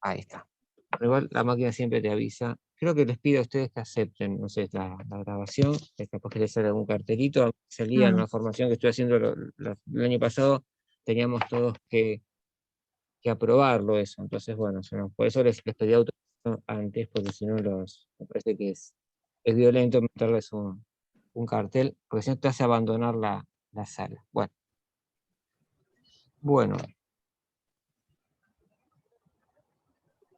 Ahí está. Igual la máquina siempre te avisa. Creo que les pido a ustedes que acepten, no sé, la grabación, que capaz que les sale algún cartelito. Salía en Mm. una formación que estoy haciendo el año pasado, teníamos todos que aprobarlo eso. Entonces, bueno, por eso les pedí autorización antes, porque si no me parece que es violento meterles un cartel, porque si no te hace abandonar la sala. Bueno,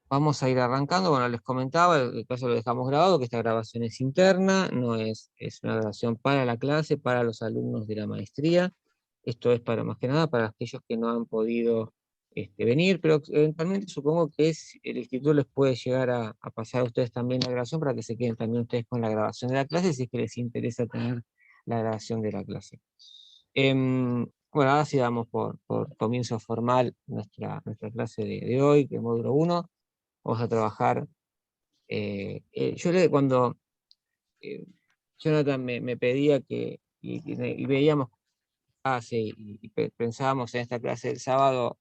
vamos a ir arrancando. Bueno, les comentaba, el caso lo dejamos grabado, que esta grabación es interna, no es una grabación para la clase, para los alumnos de la maestría. Esto es para más que nada para aquellos que no han podido venir, pero eventualmente supongo que el instituto les puede llegar a pasar a ustedes también la grabación para que se queden también ustedes con la grabación de la clase si es que les interesa tener la grabación de la clase. Bueno, ahora sí damos por comienzo formal nuestra clase de hoy, que es módulo 1. Vamos a trabajar. Cuando Jonathan me pedía y veíamos clase y pensábamos en esta clase del sábado,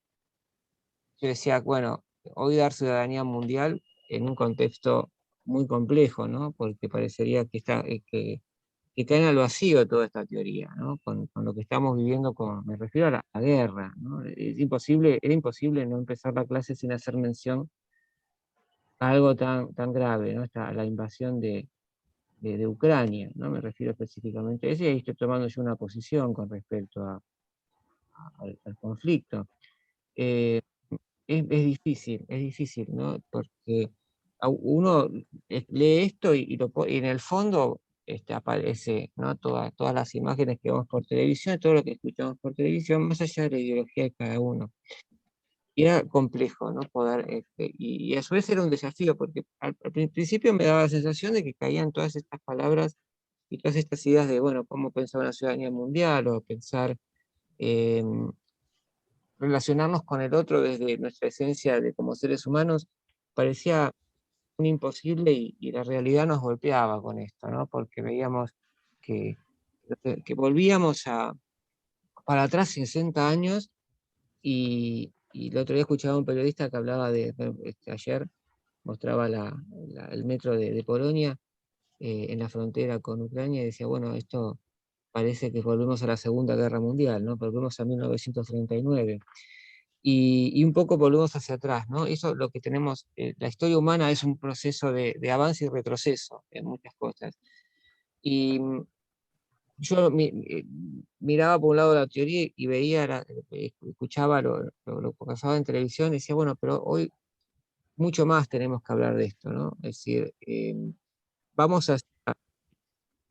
yo decía, bueno, hoy dar ciudadanía mundial en un contexto muy complejo, ¿no? Porque parecería que cae al vacío toda esta teoría, ¿no? Con lo que estamos viviendo, me refiero a la guerra, ¿no? Era imposible no empezar la clase sin hacer mención a algo tan grave, ¿no? La invasión de Ucrania, ¿no? Me refiero específicamente a eso, y ahí estoy tomando yo una posición con respecto al conflicto. Eh, es difícil, ¿no? Porque uno lee esto y en el fondo aparece, ¿no? Todas las imágenes que vemos por televisión, todo lo que escuchamos por televisión, más allá de la ideología de cada uno. Y era complejo, ¿no? Y a su vez era un desafío, porque al principio me daba la sensación de que caían todas estas palabras y todas estas ideas de, bueno, cómo pensar una ciudadanía mundial o pensar, eh, relacionarnos con el otro desde nuestra esencia de como seres humanos, parecía un imposible y la realidad nos golpeaba con esto, ¿no? Porque veíamos que, que volvíamos para atrás 60 años y el otro día escuchaba a un periodista que hablaba ayer mostraba el metro de Polonia en la frontera con Ucrania y decía, bueno, esto parece que volvemos a la Segunda Guerra Mundial, ¿no? Volvemos a 1939. Y un poco volvemos hacia atrás, ¿no? Eso lo que tenemos, la historia humana es un proceso de avance y retroceso en muchas cosas. Y yo miraba por un lado la teoría y veía, escuchaba lo que pasaba en televisión y decía, bueno, pero hoy mucho más tenemos que hablar de esto, ¿no? Es decir, vamos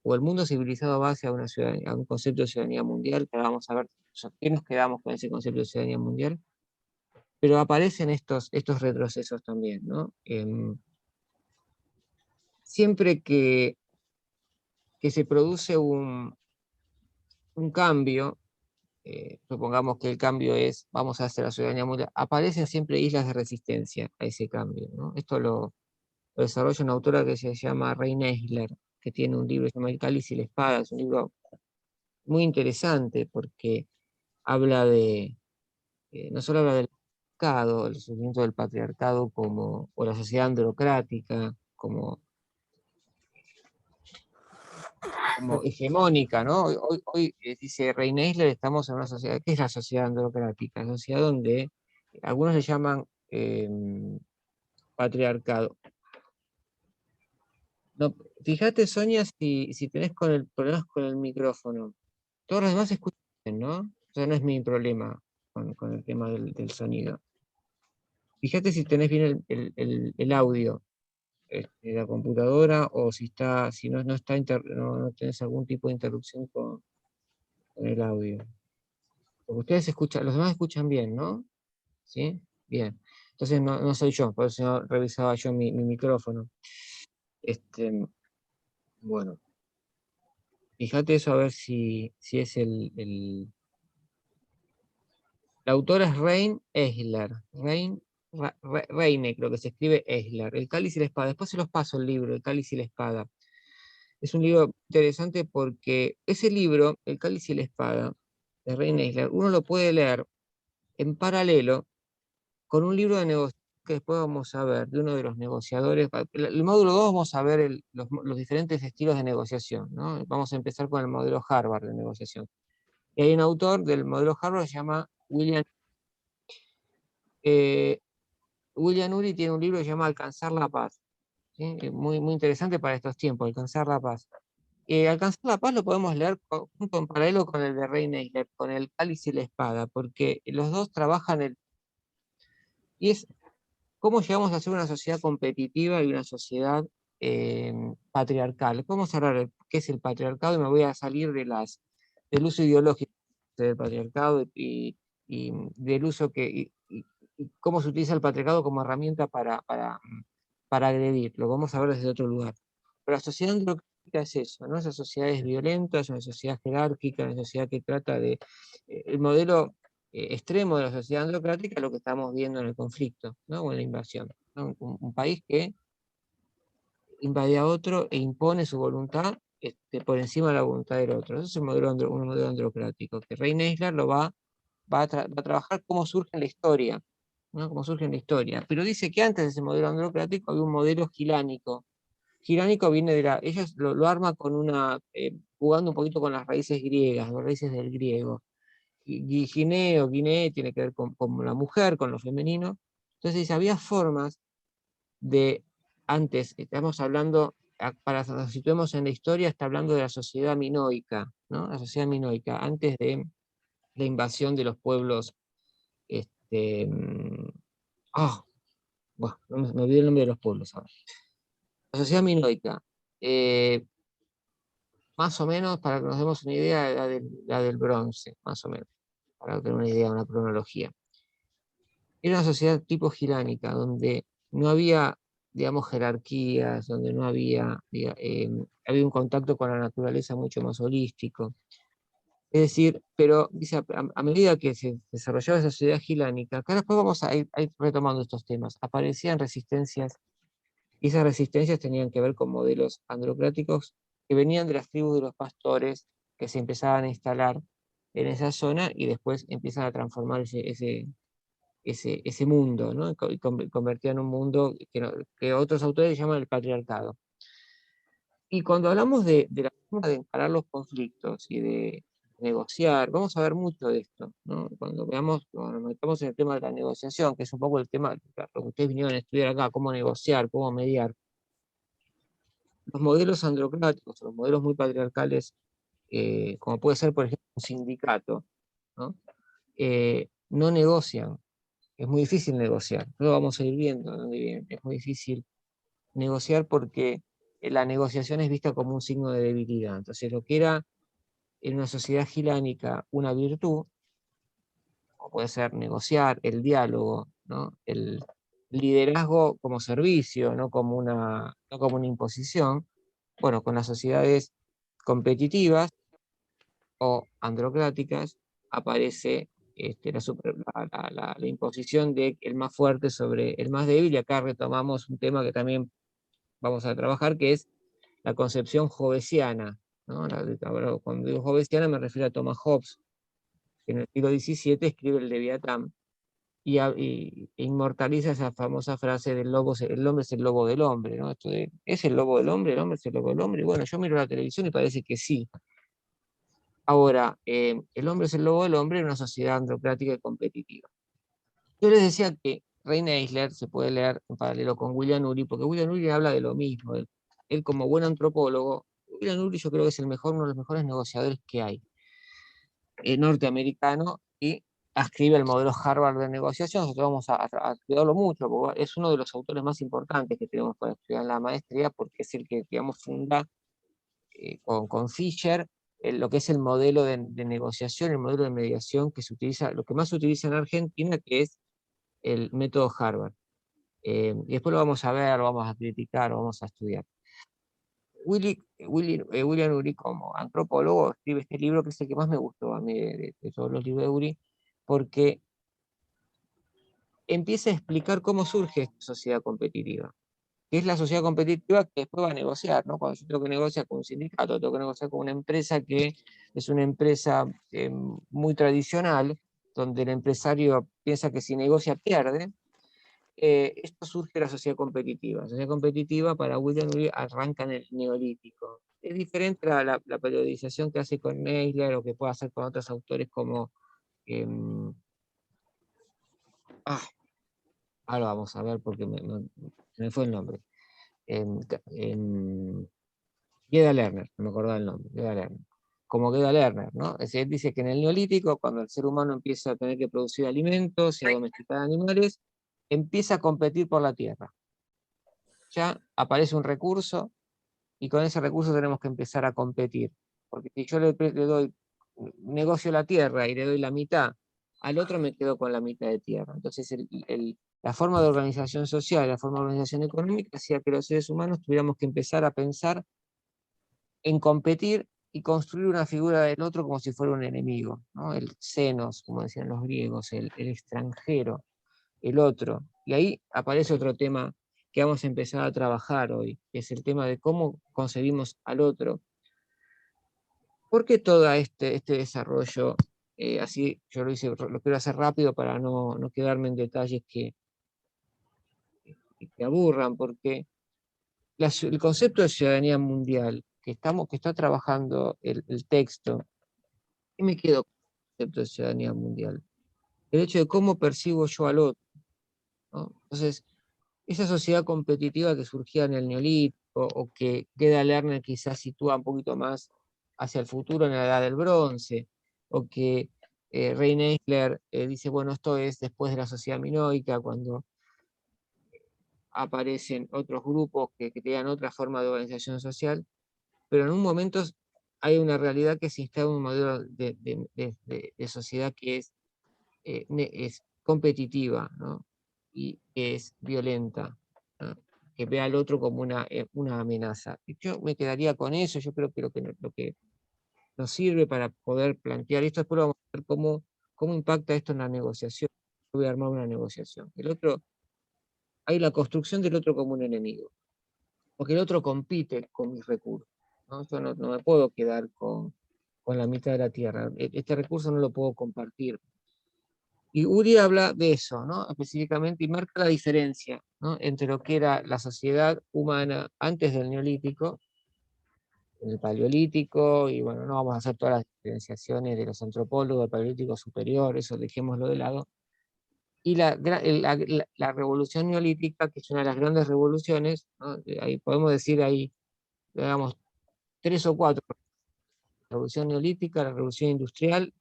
o el mundo civilizado va hacia a un concepto de ciudadanía mundial, que ahora vamos a ver qué nos quedamos con ese concepto de ciudadanía mundial, pero aparecen estos retrocesos también, ¿no? Siempre que se produce un cambio, supongamos que el cambio es, vamos a hacer la ciudadanía mundial, aparecen siempre islas de resistencia a ese cambio, ¿no? Esto lo desarrolla una autora que se llama Reina Eisler, que tiene un libro que se llama El cáliz y la espada, es un libro muy interesante porque habla no solo habla del patriarcado, el surgimiento del patriarcado o la sociedad androcrática, como hegemónica, ¿no? Hoy, dice Reina Isler, estamos en una sociedad, ¿qué es la sociedad androcrática? La sociedad donde algunos le llaman patriarcado. No, fíjate, Sonia, si tenés problemas con el micrófono. Todos los demás escuchan bien, ¿no? O sea, no es mi problema con el tema del sonido. Fíjate si tenés bien el audio de la computadora o si no tenés algún tipo de interrupción con el audio. Porque ustedes escuchan, los demás escuchan bien, ¿no? ¿Sí? Bien. Entonces no soy yo, por eso no revisaba yo mi micrófono. Bueno, fíjate eso a ver si es la autora es Rein Eisler. Reine, creo que se escribe Eisler. El cáliz y la espada. Después se los paso el libro, El cáliz y la espada. Es un libro interesante porque ese libro, El cáliz y la espada, de Rein Eisler, uno lo puede leer en paralelo con un libro de negocios que después vamos a ver de uno de los negociadores. El módulo 2 vamos a ver los diferentes estilos de negociación, ¿no? Vamos a empezar con el modelo Harvard de negociación. Y hay un autor del modelo Harvard que se llama William Ury, tiene un libro que se llama Alcanzar la Paz, ¿sí? Muy, muy interesante para estos tiempos, Alcanzar la Paz. Alcanzar la Paz lo podemos leer junto en paralelo con el de Rey Neisler, con el cáliz y la espada, porque los dos trabajan y es cómo llegamos a ser una sociedad competitiva y una sociedad patriarcal. Vamos a hablar qué es el patriarcado y me voy a salir del uso ideológico del patriarcado y del uso y cómo se utiliza el patriarcado como herramienta para agredir. Lo vamos a ver desde otro lugar. Pero la sociedad androcrática es eso, ¿no? Esa sociedad es violenta, es una sociedad jerárquica, una sociedad que trata de... el modelo extremo de la sociedad androcrática, lo que estamos viendo en el conflicto, ¿no? O en la invasión, ¿no? Un país que invade a otro e impone su voluntad por encima de la voluntad del otro. Eso es un modelo androcrático, que Rey Neisler va a trabajar cómo surge en la historia, ¿no? Cómo surge en la historia. Pero dice que antes de ese modelo androcrático había un modelo gilánico. Gilánico viene ellos lo arma con jugando un poquito con las raíces griegas, las raíces del griego. Gineo, Guinea tiene que ver con la mujer, con lo femenino. Entonces dice, había formas de, antes, estamos hablando, para que nos situemos en la historia, está hablando de la sociedad minoica, ¿no? La sociedad minoica, antes de la invasión de los pueblos, este, bueno, me olvidé el nombre de los pueblos ahora. La sociedad minoica, más o menos, para que nos demos una idea, la del bronce, más o menos, para tener una idea, una cronología. Era una sociedad tipo giránica, donde no había, digamos, jerarquías, donde no había, había un contacto con la naturaleza mucho más holístico. Es decir, pero dice, a medida que se desarrollaba esa sociedad gilánica, acá después vamos a ir retomando estos temas, aparecían resistencias, y esas resistencias tenían que ver con modelos androcráticos que venían de las tribus de los pastores, que se empezaban a instalar en esa zona y después empiezan a transformar ese mundo, ¿no? Y convertían en un mundo que otros autores llaman el patriarcado. Y cuando hablamos de la forma de encarar los conflictos y de negociar, vamos a ver mucho de esto, ¿no? Cuando nos metamos en el tema de la negociación, que es un poco el tema, lo que ustedes vinieron a estudiar acá, cómo negociar, cómo mediar. Los modelos androcráticos, los modelos muy patriarcales, como puede ser, por ejemplo, un sindicato, ¿no? No negocian, es muy difícil negociar, lo vamos a ir viendo dónde viene, es muy difícil negociar porque la negociación es vista como un signo de debilidad. Entonces, lo que era en una sociedad gilánica una virtud, o puede ser negociar, el diálogo, ¿no? El liderazgo como servicio, no como una imposición. Bueno, con las sociedades competitivas o androcráticas aparece la imposición de el más fuerte sobre el más débil, y acá retomamos un tema que también vamos a trabajar, que es la concepción hobbesiana, ¿no? Cuando digo hobbesiana me refiero a Thomas Hobbes, que en el siglo XVII escribe el Leviatán e inmortaliza esa famosa frase del lobo, el hombre es el lobo del hombre, ¿no? ¿Es el lobo del hombre? ¿El hombre es el lobo del hombre? Y bueno, yo miro la televisión y parece que sí. Ahora, el hombre es el lobo del hombre en una sociedad androcrática y competitiva. Yo les decía que Reina Eisler se puede leer en paralelo con William Ury, porque William Ury habla de lo mismo. Él como buen antropólogo, William Ury yo creo que es uno de los mejores negociadores que hay, norteamericano, y escribe el modelo Harvard de negociación. Nosotros vamos a estudiarlo mucho, porque es uno de los autores más importantes que tenemos para estudiar en la maestría, porque es el que, digamos, funda con Fisher lo que es el modelo de negociación, el modelo de mediación que se utiliza, lo que más se utiliza en Argentina, que es el método Harvard. Y después lo vamos a ver, lo vamos a criticar, lo vamos a estudiar. William Ury, como antropólogo, escribe este libro que es el que más me gustó a mí de todos los libros de Ury, porque empieza a explicar cómo surge esta sociedad competitiva, que es la sociedad competitiva que después va a negociar, ¿no? Cuando yo tengo que negociar con un sindicato, tengo que negociar con una empresa que es una empresa muy tradicional, donde el empresario piensa que si negocia pierde, esto surge de la sociedad competitiva. La sociedad competitiva para William Ury arranca en el Neolítico. Es diferente a la periodización que hace con Neisler o que puede hacer con otros autores como... ahora vamos a ver porque me fue el nombre. Geda Lerner, no me acordaba el nombre, Geda Lerner. Como Geda Lerner, ¿no? Es decir, él dice que en el Neolítico, cuando el ser humano empieza a tener que producir alimentos y a domesticar animales, empieza a competir por la tierra. Ya aparece un recurso y con ese recurso tenemos que empezar a competir. Porque si yo le doy, negocio la tierra y le doy la mitad, al otro me quedo con la mitad de tierra. Entonces la forma de organización social, la forma de organización económica hacía que los seres humanos tuviéramos que empezar a pensar en competir y construir una figura del otro como si fuera un enemigo, ¿no? El xenos, como decían los griegos, el extranjero, el otro. Y ahí aparece otro tema que vamos a empezar a trabajar hoy, que es el tema de cómo concebimos al otro. ¿Por qué todo este desarrollo, así yo lo quiero hacer rápido para no quedarme en detalles que aburran, porque el concepto de ciudadanía mundial que está trabajando el texto, ¿qué me quedo con el concepto de ciudadanía mundial? El hecho de cómo percibo yo al otro, ¿no? Entonces, esa sociedad competitiva que surgía en el Neolítico, o que Geda Lerner quizás sitúa un poquito más hacia el futuro en la Edad del Bronce, o que Rein Eisler dice, bueno, esto es después de la sociedad minoica, cuando aparecen otros grupos que crean otra forma de organización social, pero en un momento hay una realidad que se instala un modelo de sociedad que es competitiva, ¿no? Y que es violenta, ¿no? Que ve al otro como una amenaza. Y yo me quedaría con eso. Yo creo que lo que nos sirve para poder plantear esto, después vamos a ver cómo impacta esto en la negociación. Yo voy a armar una negociación. Hay la construcción del otro como un enemigo, porque el otro compite con mis recursos, ¿no? Yo no me puedo quedar con la mitad de la tierra. Este recurso no lo puedo compartir. Y Uri habla de eso, ¿no? Específicamente, y marca la diferencia, ¿no? Entre lo que era la sociedad humana antes del Neolítico, en el Paleolítico, y bueno, no vamos a hacer todas las diferenciaciones de los antropólogos del Paleolítico superior, eso dejémoslo de lado, y la revolución neolítica, que es una de las grandes revoluciones, ¿no? Ahí podemos decir, ahí, digamos, tres o cuatro: la revolución neolítica, la revolución industrial,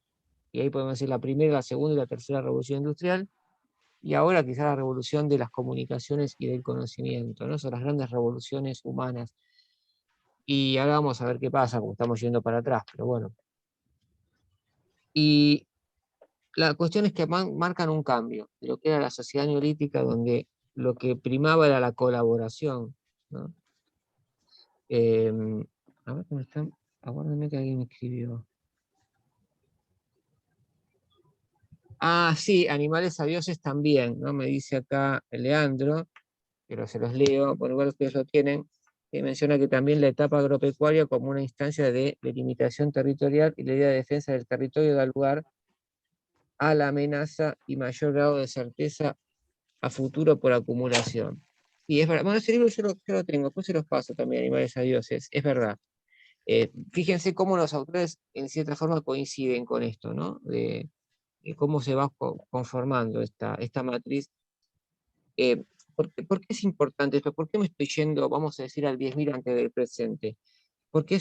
y ahí podemos decir la primera, la segunda y la tercera revolución industrial, y ahora quizá la revolución de las comunicaciones y del conocimiento, ¿no? Son las grandes revoluciones humanas. Y ahora vamos a ver qué pasa, como estamos yendo para atrás, pero bueno. Y la cuestión es que marcan un cambio de lo que era la sociedad neolítica, donde lo que primaba era la colaboración, ¿no? A ver cómo están. Aguárdenme que alguien me escribió. Ah, sí, animales a dioses también, ¿no? Me dice acá Leandro, pero se los leo, por igual ustedes lo tienen, que menciona que también la etapa agropecuaria como una instancia de delimitación territorial y la idea de defensa del territorio da lugar a la amenaza y mayor grado de certeza a futuro por acumulación. Y es verdad, bueno, ese libro yo lo tengo, después se los paso también, Animales a Dioses, es verdad. Fíjense cómo los autores en cierta forma coinciden con esto, ¿no? De cómo se va conformando esta matriz. ¿Por qué es importante esto? ¿Por qué me estoy yendo, vamos a decir, al 10.000 antes del presente? Porque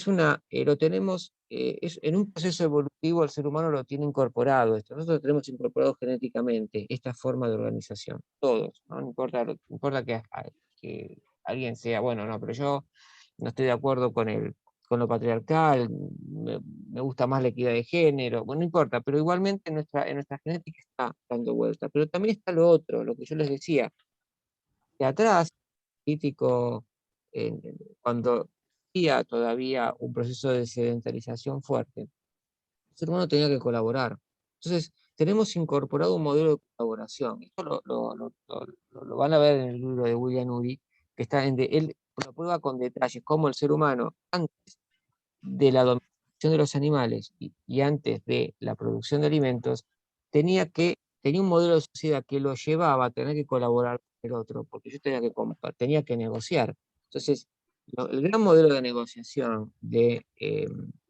lo tenemos, en un proceso evolutivo el ser humano lo tiene incorporado esto. Nosotros lo tenemos incorporado genéticamente, esta forma de organización, todos, ¿no? No importa que alguien sea, bueno, no, pero yo no estoy de acuerdo con lo patriarcal, me gusta más la equidad de género, bueno, no importa, pero igualmente en nuestra genética está dando vuelta. Pero también está lo otro, lo que yo les decía, de atrás, político, cuando había todavía un proceso de sedentarización fuerte, el ser humano tenía que colaborar. Entonces, tenemos incorporado un modelo de colaboración. Esto lo van a ver en el libro de William Ury, que él lo prueba con detalles, cómo el ser humano, antes de la domesticación de los animales y antes de la producción de alimentos, tenía que tenía un modelo de sociedad que lo llevaba a tener que colaborar con el otro, porque yo tenía que negociar. Entonces, el gran modelo de negociación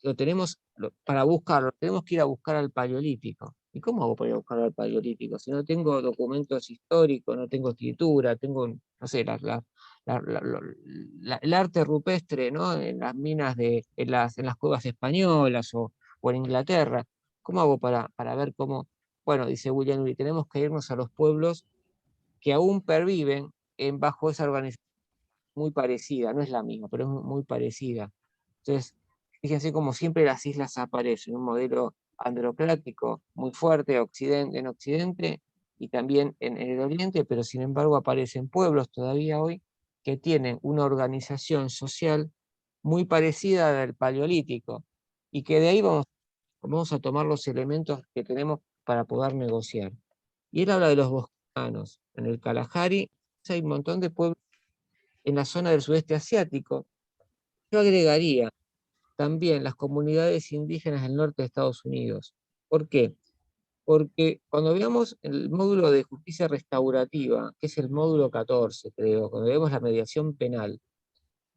lo tenemos, para buscarlo, tenemos que ir a buscar al Paleolítico. ¿Y cómo hago para ir a buscar al Paleolítico? Si no tengo documentos históricos, no tengo escritura, tengo, no sé, el arte rupestre, ¿no? En las minas en las cuevas españolas o en Inglaterra. ¿Cómo hago para ver cómo? Bueno, dice William Ury, tenemos que irnos a los pueblos que aún perviven bajo esa organización muy parecida, no es la misma, pero es muy parecida. Entonces, fíjense como siempre las islas aparecen, un modelo androcrático muy fuerte en Occidente y también en el Oriente, pero sin embargo aparecen pueblos todavía hoy que tienen una organización social muy parecida al Paleolítico y que de ahí vamos a tomar los elementos que tenemos para poder negociar. Y él habla de los bosquimanos. En el Kalahari hay un montón de pueblos en la zona del sudeste asiático. Yo agregaría también las comunidades indígenas del norte de Estados Unidos. ¿Por qué? Porque cuando veamos el módulo de justicia restaurativa, que es el módulo 14, creo, cuando vemos la mediación penal,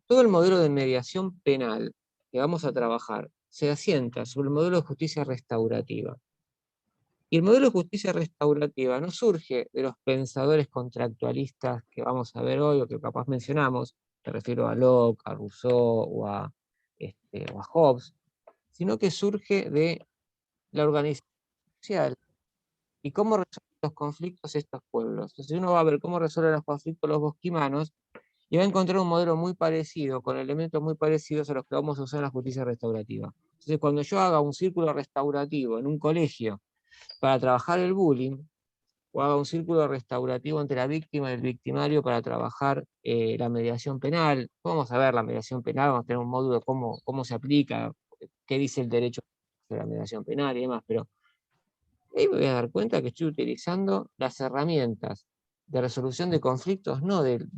todo el modelo de mediación penal que vamos a trabajar se asienta sobre el modelo de justicia restaurativa. Y el modelo de justicia restaurativa no surge de los pensadores contractualistas que vamos a ver hoy o que capaz mencionamos, me refiero a Locke, a Rousseau o a Hobbes, sino que surge de la organización social y cómo resuelven los conflictos estos pueblos. Entonces uno va a ver cómo resuelven los conflictos los bosquimanos y va a encontrar un modelo muy parecido, con elementos muy parecidos a los que vamos a usar en la justicia restaurativa. Entonces cuando yo haga un círculo restaurativo en un colegio para trabajar el bullying, o haga un círculo restaurativo entre la víctima y el victimario para trabajar la mediación penal. Vamos a ver la mediación penal, vamos a tener un módulo de cómo se aplica, qué dice el derecho de la mediación penal y demás, pero ahí me voy a dar cuenta que estoy utilizando las herramientas de resolución de conflictos, no del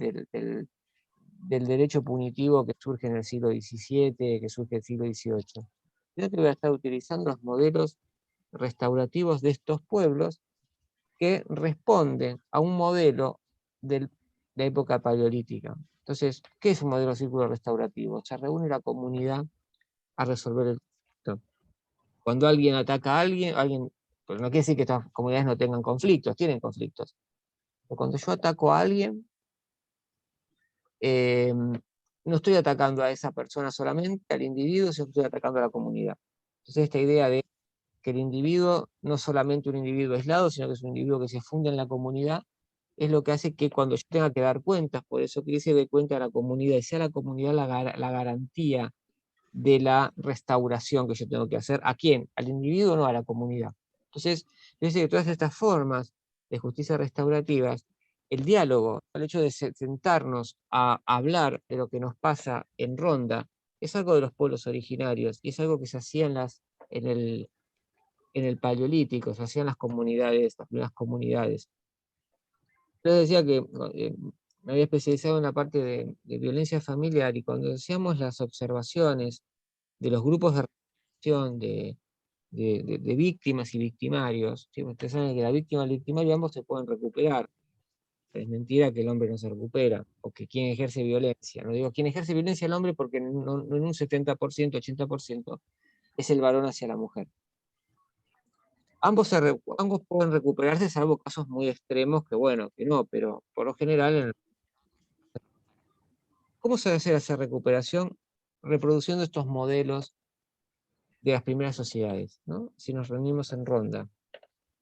derecho punitivo que surge en el siglo XVII, que surge en el siglo XVIII, sino que voy a estar utilizando los modelos restaurativos de estos pueblos que responden a un modelo de la época paleolítica. Entonces, ¿qué es un modelo círculo restaurativo? Se reúne la comunidad a resolver el conflicto. Cuando alguien ataca a alguien, pues no quiere decir que estas comunidades no tengan conflictos, tienen conflictos. Pero cuando yo ataco a alguien, no estoy atacando a esa persona solamente, al individuo, sino que estoy atacando a la comunidad. Entonces, esta idea de que el individuo no es solamente un individuo aislado, sino que es un individuo que se funde en la comunidad, es lo que hace que cuando yo tenga que dar cuentas, por eso que dice de cuenta a la comunidad, y sea la comunidad la garantía de la restauración que yo tengo que hacer. ¿A quién? Al individuo, no a la comunidad. Entonces, dice que todas estas formas de justicia restaurativas, el diálogo, el hecho de sentarnos a hablar de lo que nos pasa en Ronda, es algo de los pueblos originarios, y es algo que se hacía en el Paleolítico, se hacían las comunidades, las primeras comunidades. Yo decía que me había especializado en la parte de violencia familiar y cuando hacíamos las observaciones de los grupos de relación de víctimas y victimarios, ¿sí? Ustedes saben que la víctima y el victimario ambos se pueden recuperar. Es mentira que el hombre no se recupera, o que quien ejerce violencia. No digo quien ejerce violencia al hombre porque en un 70%, 80% es el varón hacia la mujer. Ambos pueden recuperarse, salvo casos muy extremos que, bueno, que no, pero por lo general, ¿cómo se hace esa recuperación? Reproduciendo estos modelos de las primeras sociedades, ¿no? Si nos reunimos en ronda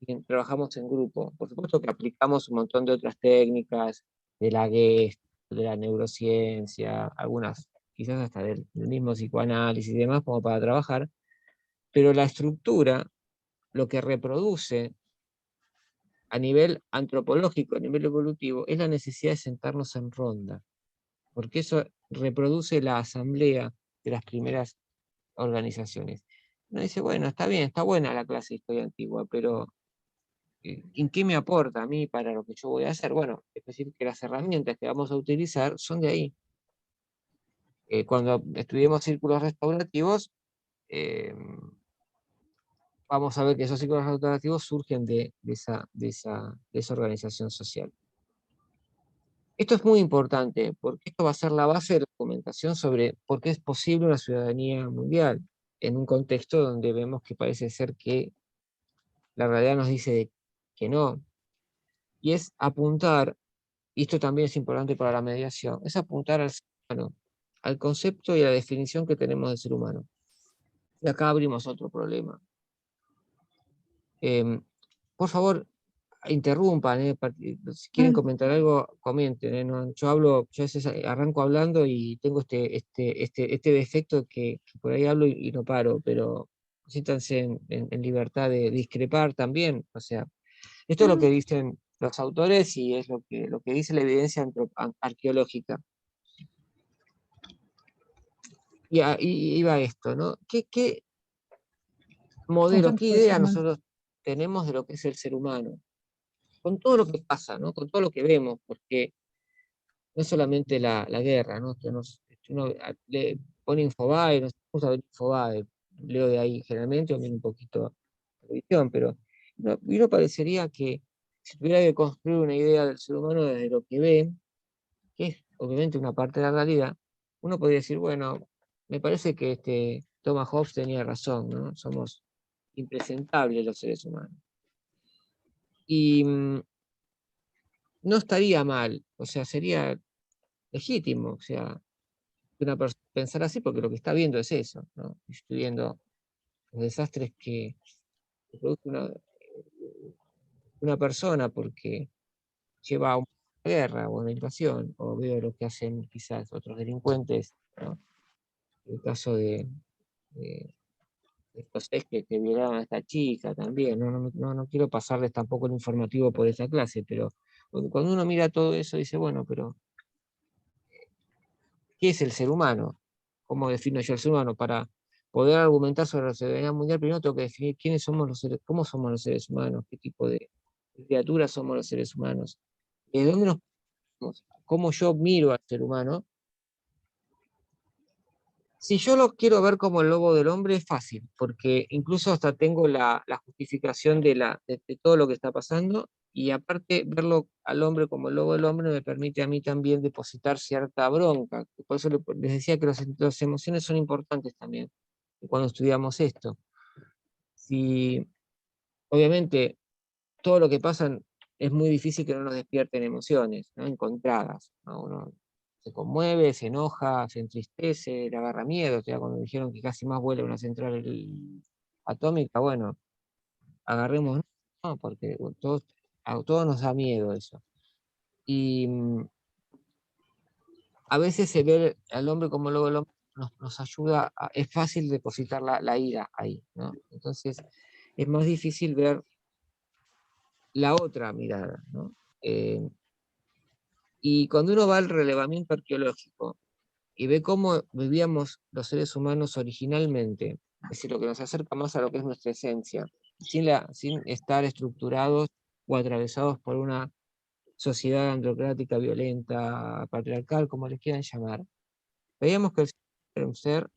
y trabajamos en grupo, por supuesto que aplicamos un montón de otras técnicas, de la Gestalt, de la neurociencia, algunas quizás hasta del mismo psicoanálisis y demás, como para trabajar, pero la estructura, lo que reproduce a nivel antropológico, a nivel evolutivo, es la necesidad de sentarnos en ronda, porque eso reproduce la asamblea de las primeras organizaciones. Uno dice, bueno, está bien, está buena la clase de historia antigua, pero ¿en qué me aporta a mí para lo que yo voy a hacer? Bueno, es decir, que las herramientas que vamos a utilizar son de ahí. Cuando estudiemos círculos restaurativos, eh, vamos a ver que esos ciclos alternativos surgen de esa organización social. Esto es muy importante, porque esto va a ser la base de la argumentación sobre por qué es posible una ciudadanía mundial, en un contexto donde vemos que parece ser que la realidad nos dice que no, y es apuntar, y esto también es importante para la mediación, es apuntar al ser humano, al concepto y a la definición que tenemos del ser humano. Y acá abrimos otro problema. Por favor, interrumpan, si quieren comentar algo, comenten. Yo hablo, yo a veces arranco hablando y tengo este defecto que por ahí hablo y no paro, pero siéntanse en libertad de discrepar también. O sea, esto es lo que dicen los autores y es lo que dice la evidencia arqueológica. Y iba esto, ¿no? ¿Qué modelo, qué idea nosotros tenemos de lo que es el ser humano? Con todo lo que pasa, ¿no? Con todo lo que vemos, porque no es solamente la guerra, ¿no? Uno le pone Infobae, nos gusta ver Infobae, leo de ahí generalmente, o miro un poquito de televisión, pero uno parecería que si tuviera que construir una idea del ser humano desde lo que ve, que es obviamente una parte de la realidad, uno podría decir, bueno, me parece que Thomas Hobbes tenía razón, ¿no? Somos impresentables los seres humanos. Y no estaría mal, o sea, sería legítimo, o sea, una persona pensar así, porque lo que está viendo es eso, ¿no? Estoy viendo los desastres que produce una persona porque lleva a una guerra o una invasión, o veo lo que hacen quizás otros delincuentes, ¿no? El caso de estos que violaron a esta chica también, no quiero pasarles tampoco el informativo por esa clase, pero cuando uno mira todo eso dice, bueno, pero ¿qué es el ser humano? ¿Cómo defino yo el ser humano? Para poder argumentar sobre la ciudadanía mundial, primero tengo que definir quiénes somos los seres, cómo somos los seres humanos, qué tipo de criaturas somos los seres humanos, de dónde nos ponemos, cómo yo miro al ser humano. Si yo lo quiero ver como el lobo del hombre, es fácil, porque incluso hasta tengo la justificación de todo lo que está pasando, y aparte verlo al hombre como el lobo del hombre me permite a mí también depositar cierta bronca. Por eso les decía que las emociones son importantes también cuando estudiamos esto. Si, obviamente, todo lo que pasa es muy difícil que no nos despierten emociones, ¿no? Encontradas, ¿no? Uno se conmueve, se enoja, se entristece, le agarra miedo. O sea, cuando dijeron que casi más vuela una central atómica, bueno, agarremos, ¿no? Porque a todos nos da miedo eso. Y a veces se ve al hombre como luego el hombre nos ayuda, es fácil depositar la ira ahí, ¿no? Entonces es más difícil ver la otra mirada, ¿no? Y cuando uno va al relevamiento arqueológico y ve cómo vivíamos los seres humanos originalmente, es decir, lo que nos acerca más a lo que es nuestra esencia, sin estar estructurados o atravesados por una sociedad androcrática, violenta, patriarcal, como les quieran llamar, veíamos que el ser humano era un ser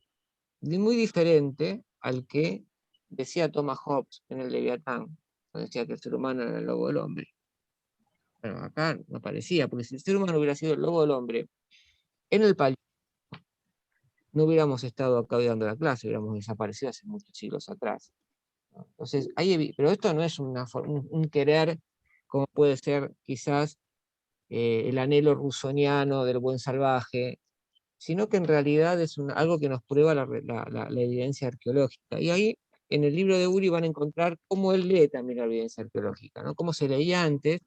muy diferente al que decía Thomas Hobbes en el Leviatán, cuando decía que el ser humano era el lobo del hombre. Bueno, acá no parecía, porque si el ser humano hubiera sido el lobo del hombre, en el Paleolítico no hubiéramos estado acá hoy dando la clase, hubiéramos desaparecido hace muchos siglos atrás, ¿no? Entonces, pero esto no es un querer como puede ser quizás el anhelo rusoniano del buen salvaje, sino que en realidad es algo que nos prueba la evidencia arqueológica. Y ahí, en el libro de Uri, van a encontrar cómo él lee también la evidencia arqueológica, ¿no? Cómo se leía antes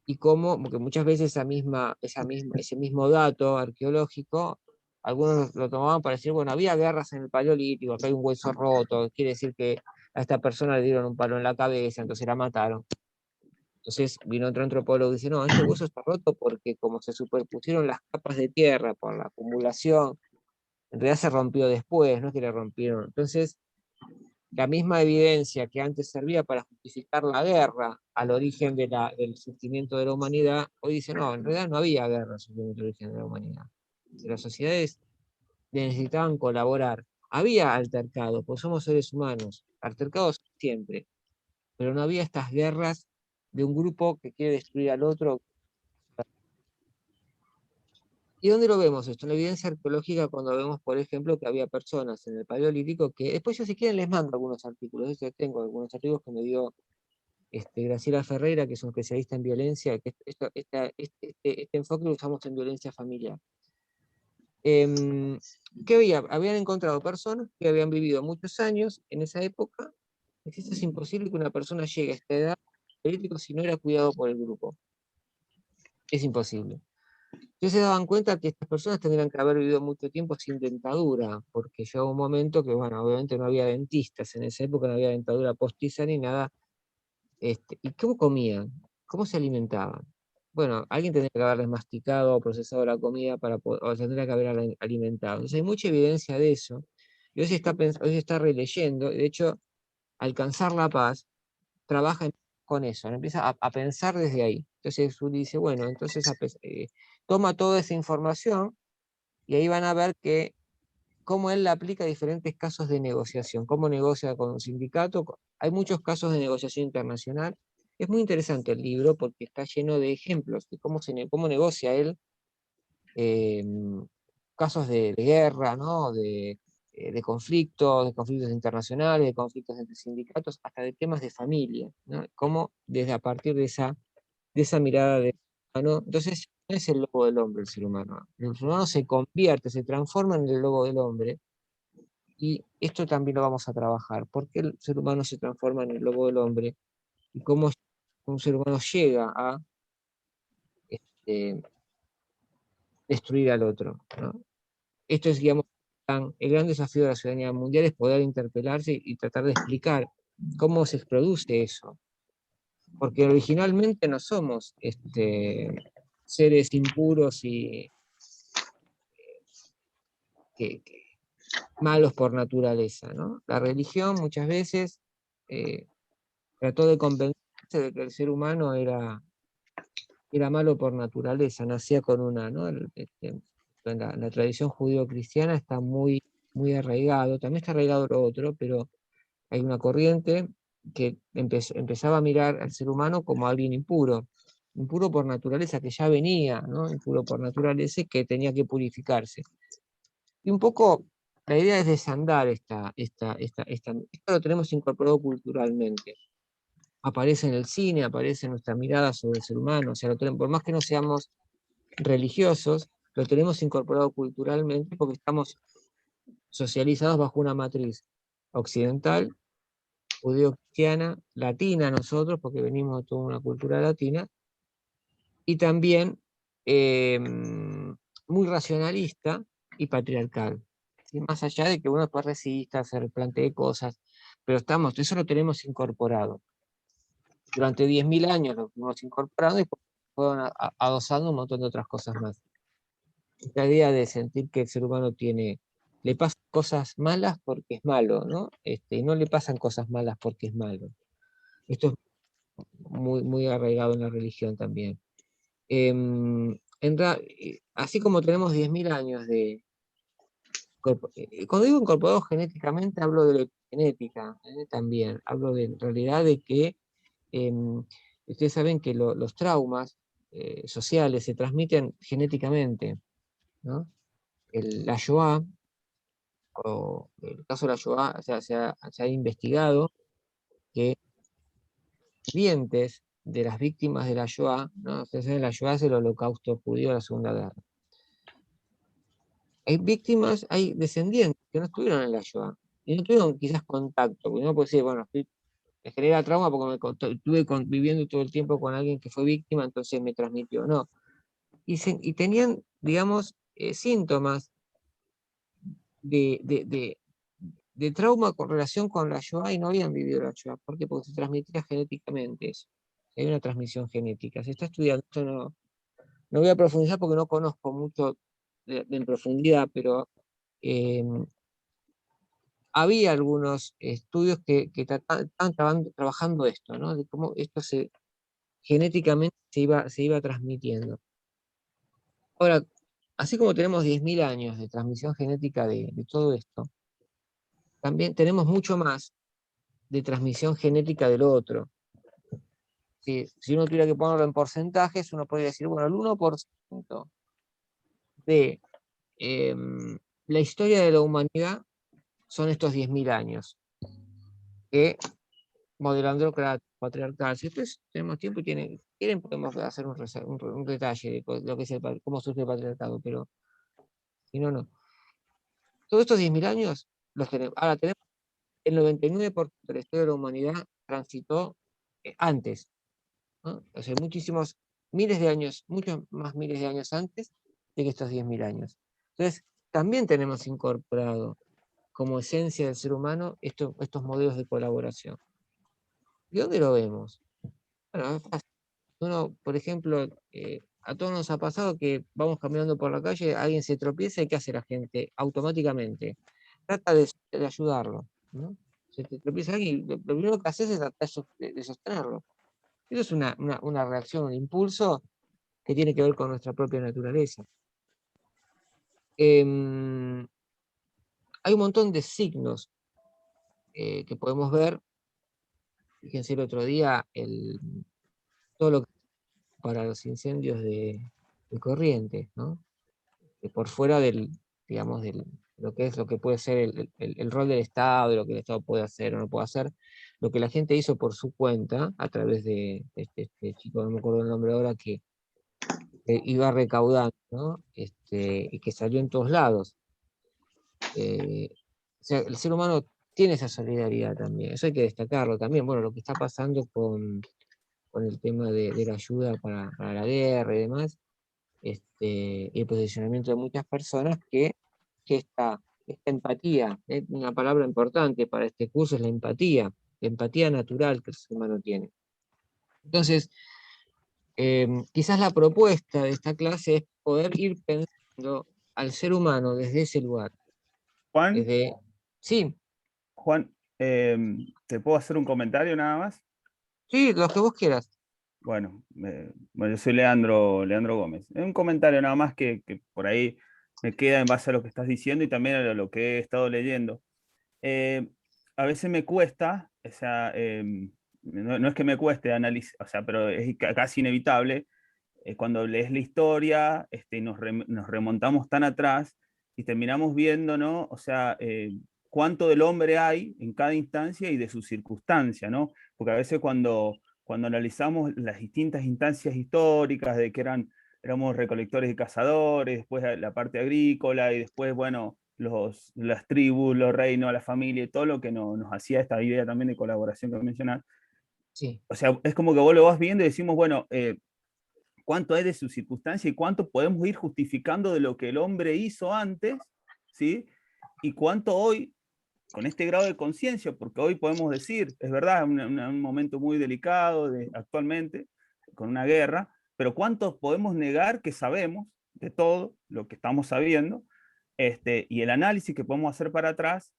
y cómo, porque muchas veces ese mismo dato arqueológico, algunos lo tomaban para decir, bueno, había guerras en el Paleolítico, acá hay un hueso roto, quiere decir que a esta persona le dieron un palo en la cabeza, entonces la mataron. Entonces vino otro antropólogo y dice, no, este hueso está roto porque como se superpusieron las capas de tierra por la acumulación, en realidad se rompió después, no es que le rompieron. Entonces, la misma evidencia que antes servía para justificar la guerra al origen del sufrimiento de la humanidad, hoy dice, no, en realidad no había guerra al sufrimiento del origen de la humanidad. Las sociedades necesitaban colaborar. Había altercado, pues somos seres humanos. altercados siempre, pero no había estas guerras de un grupo que quiere destruir al otro. ¿Y dónde lo vemos esto? En la evidencia arqueológica, cuando vemos, por ejemplo, que había personas en el Paleolítico que, después yo si quieren les mando algunos artículos, yo tengo algunos artículos que me dio Graciela Ferreira, que es un especialista en violencia, que este enfoque lo usamos en violencia familiar. ¿Qué había? Habían encontrado personas que habían vivido muchos años en esa época. Es imposible que una persona llegue a esta edad político si no era cuidado por el grupo. Es imposible. Entonces se daban cuenta que estas personas tendrían que haber vivido mucho tiempo sin dentadura, porque llegó un momento que, bueno, obviamente no había dentistas en esa época, no había dentadura postiza ni nada. ¿Y cómo comían? ¿Cómo se alimentaban? Bueno, alguien tendría que haberles masticado o procesado la comida o tendría que haber alimentado. Entonces hay mucha evidencia de eso. Y hoy se está releyendo, de hecho, Alcanzar la Paz trabaja con eso, ¿no? Empieza a pensar desde ahí. Entonces dice, bueno, entonces toma toda esa información y ahí van a ver que cómo él la aplica a diferentes casos de negociación, cómo negocia con un sindicato. Hay muchos casos de negociación internacional. Es muy interesante el libro porque está lleno de ejemplos de cómo negocia él eh, casos de guerra, ¿no? De conflictos internacionales, de conflictos entre sindicatos, hasta de temas de familia, ¿no? Cómo desde a partir de esa mirada de humano, entonces no es el lobo del hombre el ser humano. El ser humano se convierte, se transforma en el lobo del hombre, y esto también lo vamos a trabajar. ¿Por qué el ser humano se transforma en el lobo del hombre? Y cómo un ser humano llega a este, destruir al otro, ¿no? Esto es, digamos, el gran desafío de la ciudadanía mundial, es poder interpelarse y tratar de explicar cómo se produce eso. Porque originalmente no somos seres impuros y malos por naturaleza, ¿no? La religión muchas veces trató de convencerse de que el ser humano era malo por naturaleza, nacía con una, ¿no? En la tradición judío-cristiana está muy, muy arraigado, también está arraigado lo otro, pero hay una corriente que empezaba a mirar al ser humano como alguien impuro, impuro por naturaleza, que ya venía, ¿no? Impuro por naturaleza y que tenía que purificarse. Y un poco la idea es desandar esto lo tenemos incorporado culturalmente. Aparece en el cine, aparece en nuestra mirada sobre el ser humano, o sea, por más que no seamos religiosos, lo tenemos incorporado culturalmente porque estamos socializados bajo una matriz occidental, judeo-cristiana, latina nosotros, porque venimos de toda una cultura latina, y también muy racionalista y patriarcal. ¿Sí? Más allá de que uno después resista, se replantee cosas, pero eso lo tenemos incorporado. Durante 10.000 años lo fuimos incorporando y fueron adosando un montón de otras cosas más. Esta idea de sentir que el ser humano le pasan cosas malas porque es malo, ¿no? Y no le pasan cosas malas porque es malo. Esto es muy, muy arraigado en la religión también. Así como tenemos 10.000 años cuando digo incorporado genéticamente, hablo de la genética también. Hablo en realidad de que ustedes saben que los traumas sociales se transmiten genéticamente, ¿no? La Shoah, o el caso de la Shoah, o sea, se ha investigado que dientes de las víctimas de la Shoah, ¿no? Ustedes saben, la Shoah es el holocausto judío de la Segunda Guerra. Hay víctimas, hay descendientes que no estuvieron en la Shoah y no tuvieron quizás contacto, porque no puede decir, bueno, me genera trauma porque estuve conviviendo todo el tiempo con alguien que fue víctima, entonces me transmitió. No. Y tenían, digamos, síntomas de, de, de, de trauma con relación con la Shoah y no habían vivido la Shoah. ¿Por qué? Porque se transmitía genéticamente eso. Hay una transmisión genética. Se está estudiando, esto no voy a profundizar porque no conozco mucho en profundidad, pero eh, había algunos estudios que estaban trabajando esto, ¿no? De cómo esto genéticamente se iba transmitiendo. Ahora, así como tenemos 10.000 años de transmisión genética de todo esto, también tenemos mucho más de transmisión genética del otro. Si uno tuviera que ponerlo en porcentajes, uno podría decir, bueno, el 1% de la historia de la humanidad son estos 10.000 años, que modelando el patriarcal. Si ustedes tenemos tiempo y quieren, podemos hacer un detalle de lo que es cómo surge el patriarcado, pero si no, no. Todos estos 10.000 años los tenemos. Ahora tenemos el 99% de la historia de la humanidad transitó antes, ¿no? O sea, muchísimos miles de años, muchos más miles de años antes de que estos 10.000 años. Entonces, también tenemos incorporado como esencia del ser humano estos modelos de colaboración. ¿De dónde lo vemos? Bueno, es fácil. Uno, por ejemplo, a todos nos ha pasado que vamos caminando por la calle, alguien se tropieza y ¿qué hace la gente? Automáticamente trata de ayudarlo, ¿no? Se te tropieza alguien, lo primero que haces es tratar de sostenerlo. Eso es una reacción, un impulso que tiene que ver con nuestra propia naturaleza. Hay un montón de signos que podemos ver. Fíjense el otro día, todo lo que para los incendios de Corrientes, ¿no? Por fuera digamos, lo que es lo que puede ser el rol del Estado, de lo que el Estado puede hacer o no puede hacer, lo que la gente hizo por su cuenta, a través de este chico, no me acuerdo el nombre ahora, que iba recaudando, ¿no? Y que salió en todos lados. O sea, el ser humano tiene esa solidaridad también, eso hay que destacarlo también. Bueno, lo que está pasando con el tema de la ayuda para la guerra y demás, y el posicionamiento de muchas personas que esta empatía, una palabra importante para este curso es la empatía natural que el ser humano tiene. Entonces, quizás la propuesta de esta clase es poder ir pensando al ser humano desde ese lugar. Juan, Sí, Juan, ¿te puedo hacer un comentario nada más? sí, lo que vos quieras. Bueno, yo soy Leandro Gómez. Es un comentario nada más que por ahí me queda en base a lo que estás diciendo y también a lo que he estado leyendo. A veces me cuesta, o sea, no es que me cueste analizar, o sea, pero es casi inevitable cuando lees la historia, nos remontamos tan atrás y terminamos viendo, ¿no? O sea, cuánto del hombre hay en cada instancia y de su circunstancia, ¿no? Porque a veces cuando analizamos las distintas instancias históricas de que éramos recolectores y cazadores, después la parte agrícola y después, bueno, las tribus, los reinos, la familia y todo lo que nos hacía esta idea también de colaboración que mencionás. Sí, O sea, es como que vos lo vas viendo y decimos, bueno, cuánto es de su circunstancia y cuánto podemos ir justificando de lo que el hombre hizo antes, ¿sí? Y cuánto hoy, con este grado de conciencia, porque hoy podemos decir, es verdad, un momento muy delicado actualmente, con una guerra, pero cuánto podemos negar que sabemos de todo lo que estamos sabiendo, y el análisis que podemos hacer para atrás,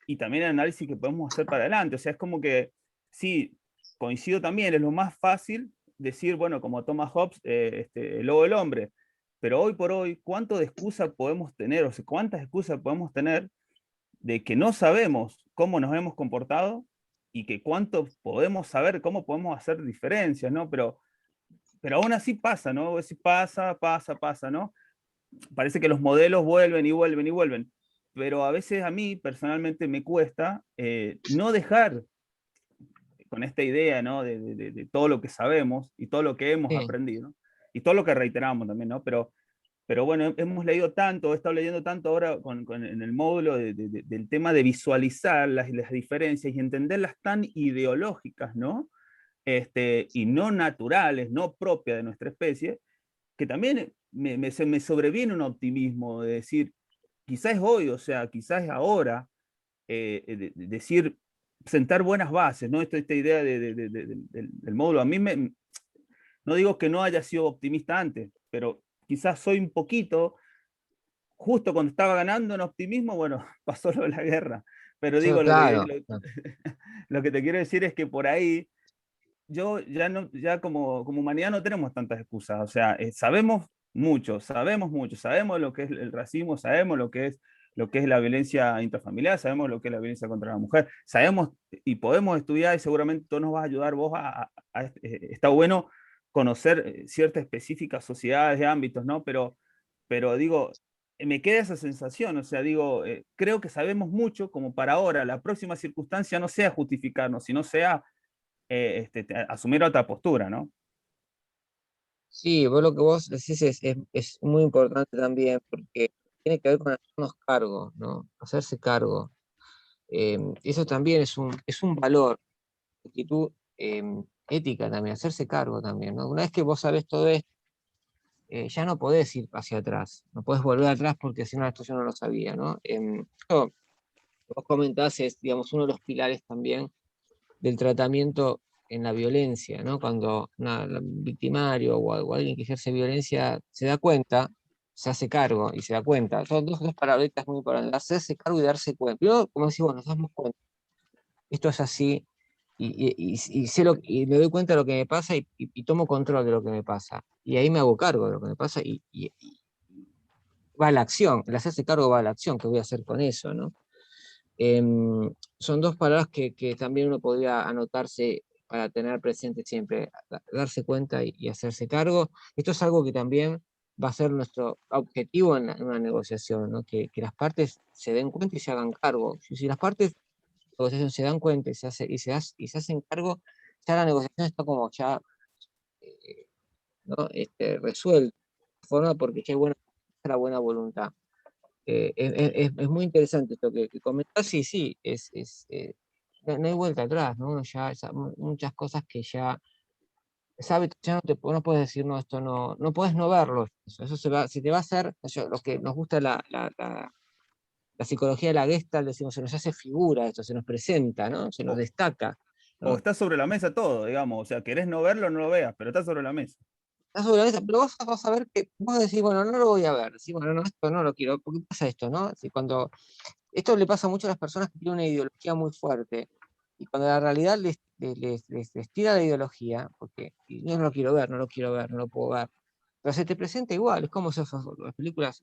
y también el análisis que podemos hacer para adelante. O sea, es como que, sí, coincido también, es lo más fácil decir, bueno, como Thomas Hobbes, el lobo del hombre, pero hoy por hoy, ¿cuánto de excusa podemos tener? O sea, ¿cuántas excusas podemos tener de que no sabemos cómo nos hemos comportado y que cuánto podemos saber cómo podemos hacer diferencias, ¿no? Pero aún así pasa, ¿no? Es decir, pasa, ¿no? Parece que los modelos vuelven y vuelven y vuelven, pero a veces a mí personalmente me cuesta no dejar con esta idea, ¿no? De todo lo que sabemos y todo lo que hemos sí, aprendido, ¿no? Y todo lo que reiteramos también, ¿no? Pero bueno, hemos leído tanto, he estado leyendo tanto ahora en el módulo del tema de visualizar las diferencias y entenderlas tan ideológicas, ¿no? Y no naturales, no propias de nuestra especie, que también me sobreviene un optimismo de decir, quizás es hoy, o sea, quizás es ahora, decir, sentar buenas bases, ¿no? Esta idea del módulo, a mí no digo que no haya sido optimista antes, pero quizás soy un poquito, justo cuando estaba ganando en optimismo, bueno, pasó lo de la guerra, pero sí, digo, claro. lo que te quiero decir es que por ahí yo ya no, ya como humanidad no tenemos tantas excusas. O sea, sabemos mucho, sabemos lo que es el racismo, sabemos lo que es lo que es la violencia intrafamiliar, sabemos lo que es la violencia contra la mujer, sabemos y podemos estudiar y seguramente tú nos vas a ayudar vos está bueno conocer ciertas específicas sociedades y ámbitos, ¿no? Pero digo, me queda esa sensación, o sea, digo, creo que sabemos mucho como para ahora, la próxima circunstancia no sea justificarnos, sino sea asumir otra postura, ¿no? Sí, vos lo que vos decís es muy importante también, porque tiene que ver con hacernos cargo, ¿no? Hacerse cargo. Eso también es un valor, actitud ética también, hacerse cargo también, ¿no? Una vez que vos sabés todo esto, ya no podés ir hacia atrás, no podés volver atrás porque si no, esto yo no lo sabía, ¿no? Esto que vos comentás es, digamos, uno de los pilares también del tratamiento en la violencia, ¿no? Cuando un victimario o alguien que ejerce violencia se da cuenta, se hace cargo y se da cuenta. Son dos palabretas muy importantes, hacerse cargo y darse cuenta. Primero, como decís, bueno, nos damos cuenta, esto es así, y sé y me doy cuenta de lo que me pasa y tomo control de lo que me pasa. Y ahí me hago cargo de lo que me pasa y va a la acción, el hacerse cargo va a la acción, ¿qué voy a hacer con eso, no? Son dos palabras que también uno podría anotarse para tener presente siempre, darse cuenta y hacerse cargo. Esto es algo que también va a ser nuestro objetivo en una negociación, ¿no? Que las partes se den cuenta y se hagan cargo. Si las partes de la negociación se dan cuenta y se hacen cargo, ya la negociación está como ya eh, ¿no? Resuelta de forma porque ya hay la buena voluntad. Es muy interesante esto que comentás, y sí, no hay vuelta atrás, ¿no? Uno ya, muchas cosas que ya sabe, ya no puedes decir, no, esto no, no puedes no verlo, eso se te va a hacer, los que nos gusta la psicología de la Gestalt, decimos, se nos hace figura esto, se nos presenta, ¿no? Se nos O, destaca, o ¿no? está sobre la mesa todo, digamos, o sea, querés no verlo, no lo veas, pero está sobre la mesa. Está sobre la mesa, pero vos vas a ver que vos decís, bueno, no lo voy a ver, decís, bueno, no, esto no lo quiero, ¿por qué pasa esto, no? Si cuando esto le pasa mucho a las personas que tienen una ideología muy fuerte y cuando la realidad les tira la ideología, porque y yo no lo quiero ver, no lo quiero ver, no lo puedo ver, pero se te presenta igual, es como si las películas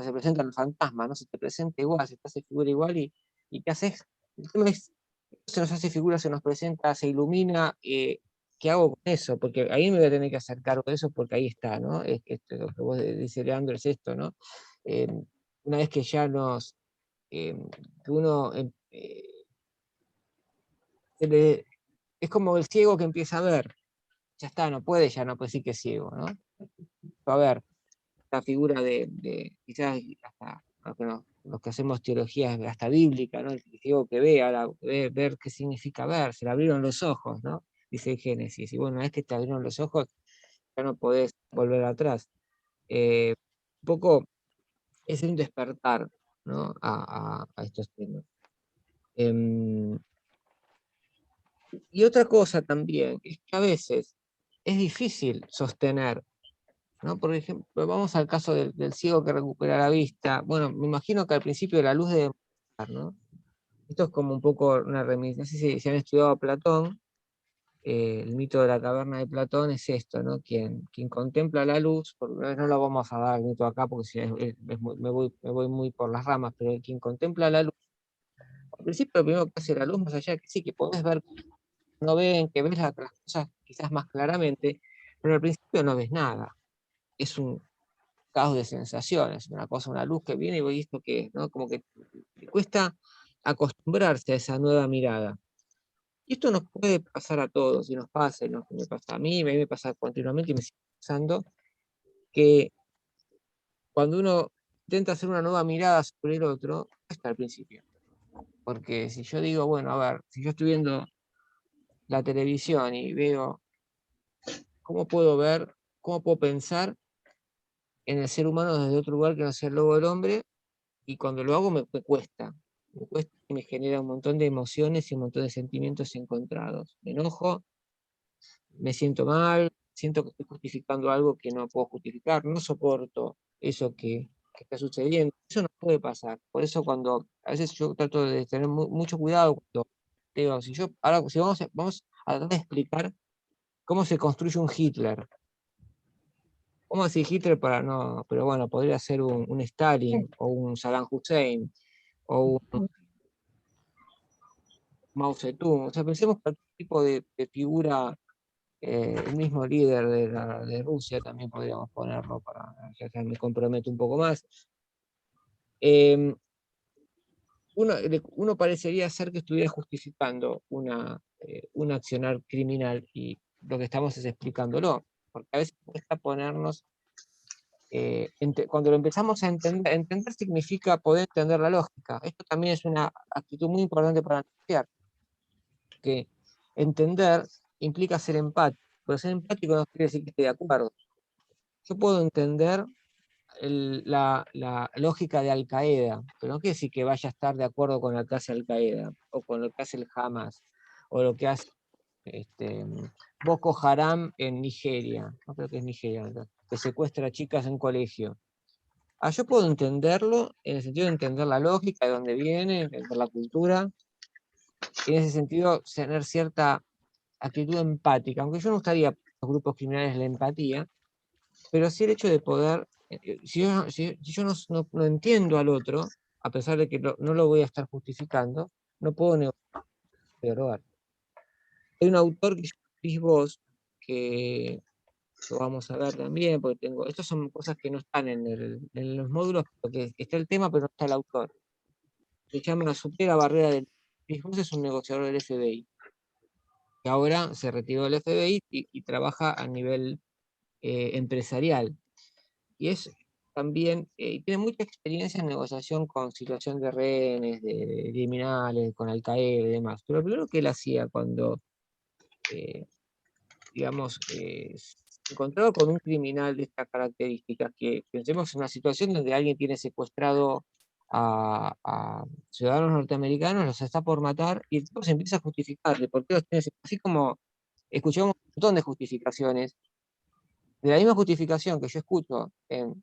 se presentan el fantasma, ¿no? Se te presenta igual, se te hace figura igual y ¿qué haces? El tema es, se nos hace figura, se nos presenta, se ilumina, ¿qué hago con eso? Porque ahí me voy a tener que hacer cargo de eso porque ahí está, ¿no? Lo que vos dice Leandro es esto, ¿no? Eh, una vez que ya eh, que uno es como el ciego que empieza a ver, ya está, ya no puede decir que es ciego, ¿no? A ver, la figura quizás hasta los que hacemos teología hasta bíblica, ¿no? El ciego que ve, ahora ver qué significa ver, se le abrieron los ojos, ¿no? Dice el Génesis, y bueno, una vez que te abrieron los ojos, ya no podés volver atrás. Un poco es un despertar, ¿no? A estos temas. Em, Y otra cosa también, es que a veces es difícil sostener, ¿no? Por ejemplo, vamos al caso del ciego que recupera la vista. Bueno, me imagino que al principio la luz debe mostrar, ¿no? Esto es como un poco una reminiscencia. No sé si han estudiado a Platón, el mito de la caverna de Platón es esto, ¿no? Quien contempla la luz, no lo vamos a dar el mito acá porque si me voy muy por las ramas, pero quien contempla la luz, al principio lo primero que hace la luz, más allá de que sí, que podés ver no ven, que ves las cosas quizás más claramente, pero al principio no ves nada. Es un caos de sensaciones, una cosa, una luz que viene y vos esto que es, ¿no? Como que te cuesta acostumbrarse a esa nueva mirada. Y esto nos puede pasar a todos, y nos pasa, y me pasa a mí me pasa continuamente y me sigue pasando, que cuando uno intenta hacer una nueva mirada sobre el otro, hasta al principio. Porque si yo digo, bueno, a ver, si yo estoy viendo la televisión y veo cómo puedo ver, cómo puedo pensar en el ser humano desde otro lugar que no sea el lobo del hombre, y cuando lo hago me cuesta y me genera un montón de emociones y un montón de sentimientos encontrados. Me enojo, me siento mal, siento que estoy justificando algo que no puedo justificar, no soporto eso que está sucediendo. Eso no puede pasar. Por eso a veces yo trato de tener mucho cuidado cuando digo, si vamos a tratar de explicar cómo se construye un Hitler. vamos a decir Hitler para no, pero bueno, podría ser un Stalin, o un Saddam Hussein, o un Mao Zedong. O sea, pensemos cualquier tipo de figura, el mismo líder de Rusia también podríamos ponerlo, para ya me comprometo un poco más. Eh, uno parecería ser que estuviera justificando un accionar criminal, y lo que estamos es explicándolo, porque a veces cuesta ponernos, cuando lo empezamos a entender, entender significa poder entender la lógica. Esto también es una actitud muy importante para anunciar, que entender implica ser empático, pero ser empático no quiere decir que esté de acuerdo. Yo puedo entender la lógica de Al Qaeda, pero no quiere decir que vaya a estar de acuerdo con lo que hace Al Qaeda, o con lo que hace el Hamas, o lo que hace Boko Haram en Nigeria, no creo que es Nigeria, ¿verdad?, que secuestra chicas en colegio. Yo puedo entenderlo en el sentido de entender la lógica, de dónde viene, entender la cultura, y en ese sentido tener cierta actitud empática, aunque yo no estaría por los grupos criminales la empatía, pero sí el hecho de poder, si yo no entiendo al otro, a pesar de que no lo voy a estar justificando, no puedo negociar. Hay un autor que es Chris Voss, que lo vamos a ver también, porque estas son cosas que no están en los módulos, porque está el tema, pero no está el autor. Se llama Supera Barrera del... Chris Voss es un negociador del FBI, que ahora se retiró del FBI y trabaja a nivel empresarial. Y es también, tiene mucha experiencia en negociación con situación de rehenes, de criminales, con Al Qaeda y demás. Pero lo primero que él hacía cuando, digamos, se encontraba con un criminal de estas características, que pensemos en una situación donde alguien tiene secuestrado a ciudadanos norteamericanos, los está por matar, y el tipo se empieza a justificarle, porque los tiene, así como escuchamos un montón de justificaciones, de la misma justificación que yo escucho en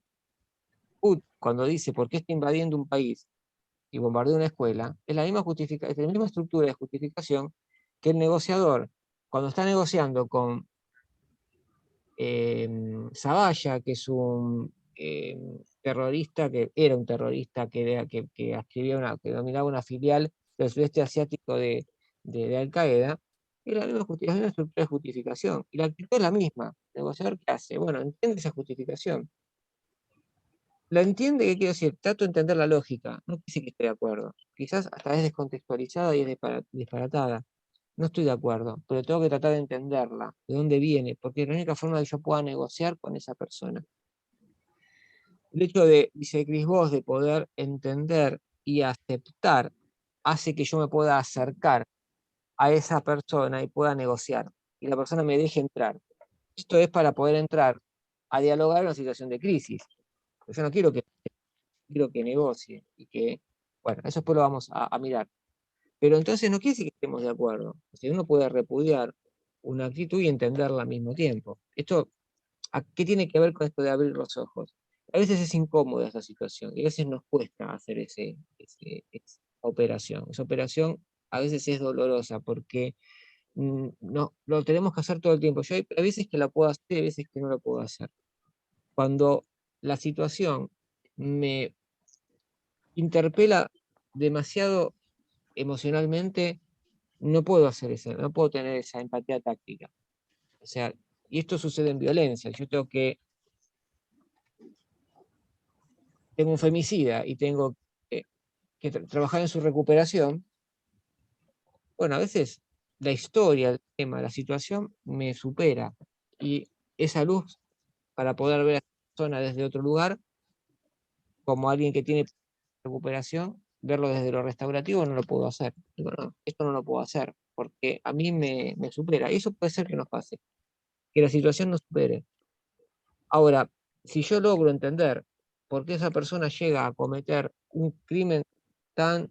cuando dice por qué está invadiendo un país y bombardea una escuela, es es la misma estructura de justificación que el negociador, cuando está negociando con Zavalla, que es un terrorista, que era un terrorista, que escribía que dominaba una filial del sudeste asiático de Al Qaeda, es la misma estructura de justificación. Y la actitud es la misma. El negociador, ¿qué hace? Bueno, entiende esa justificación. La entiende, ¿qué quiero decir? Trato de entender la lógica, no quiere decir que esté de acuerdo. Quizás hasta es descontextualizada y es disparatada. No estoy de acuerdo, pero tengo que tratar de entenderla, de dónde viene, porque es la única forma de que yo pueda negociar con esa persona. El hecho de, dice Chris Voss, de poder entender y aceptar, hace que yo me pueda acercar a esa persona y pueda negociar, y la persona me deje entrar. Esto es para poder entrar a dialogar en una situación de crisis. Yo no quiero que negocie, y que, bueno, eso después lo vamos a mirar. Pero entonces no quiere decir que estemos de acuerdo. O sea, uno puede repudiar una actitud y entenderla al mismo tiempo. Esto, ¿qué tiene que ver con esto de abrir los ojos? A veces es incómoda esa situación, y a veces nos cuesta hacer esa operación. Esa operación a veces es dolorosa, porque no, lo tenemos que hacer todo el tiempo. Yo hay veces que la puedo hacer, hay veces que no lo puedo hacer. Cuando la situación me interpela demasiado emocionalmente, no puedo hacer eso, no puedo tener esa empatía táctica. O sea, y esto sucede en violencia. Yo tengo un femicida y tengo que trabajar en su recuperación. Bueno, a veces la historia, el tema, la situación me supera, y esa luz para poder ver a esa persona desde otro lugar, como alguien que tiene recuperación, verlo desde lo restaurativo, no lo puedo hacer. Digo, no, esto no lo puedo hacer, porque a mí me supera. Y eso puede ser que nos pase, que la situación nos supere. Ahora, si yo logro entender por qué esa persona llega a cometer un crimen tan,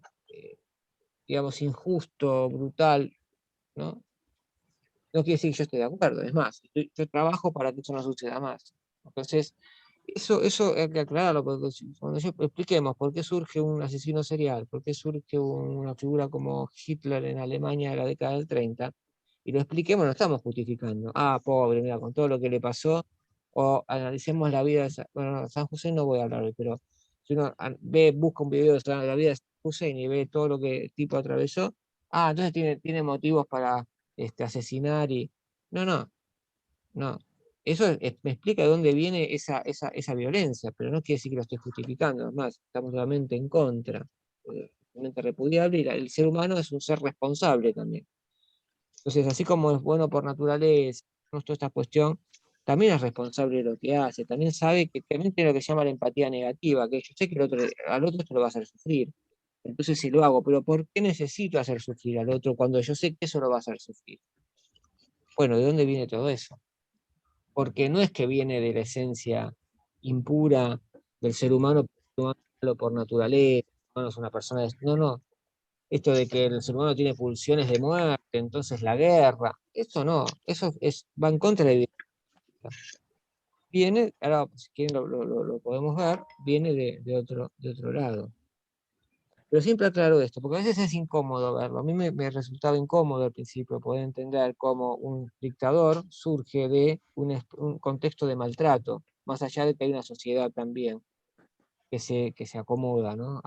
digamos, injusto, brutal, ¿no? No quiere decir que yo esté de acuerdo, es más, yo trabajo para que eso no suceda más. Entonces, eso hay que aclararlo, porque cuando expliquemos por qué surge un asesino serial, por qué surge una figura como Hitler en Alemania de la década del 30, y lo expliquemos, no estamos justificando. Pobre, mira, con todo lo que le pasó, o analicemos la vida de bueno, San Hussein no voy a hablar hoy, pero si uno busca un video de la vida de San Hussein y ve todo lo que el tipo atravesó, entonces tiene motivos para asesinar y... No, no, no. Eso me explica de dónde viene esa violencia, pero no quiere decir que lo estoy justificando, es más, estamos totalmente en contra, totalmente repudiable, y el ser humano es un ser responsable también. Entonces, así como es bueno por naturaleza, toda esta cuestión, también es responsable de lo que hace, también sabe que también tiene lo que se llama la empatía negativa, que yo sé que al otro esto lo va a hacer sufrir, entonces sí lo hago, pero ¿por qué necesito hacer sufrir al otro cuando yo sé que eso lo va a hacer sufrir? Bueno, ¿de dónde viene todo eso? Porque no es que viene de la esencia impura del ser humano por naturaleza, no es una persona, no, no, esto de que el ser humano tiene pulsiones de muerte, entonces la guerra, eso no, va en contra de la vida. Viene, ahora si quieren lo podemos ver, viene de otro lado. Pero siempre aclaro esto, porque a veces es incómodo verlo. A mí me resultaba incómodo al principio poder entender cómo un dictador surge de un contexto de maltrato, más allá de que hay una sociedad también que se acomoda, ¿no?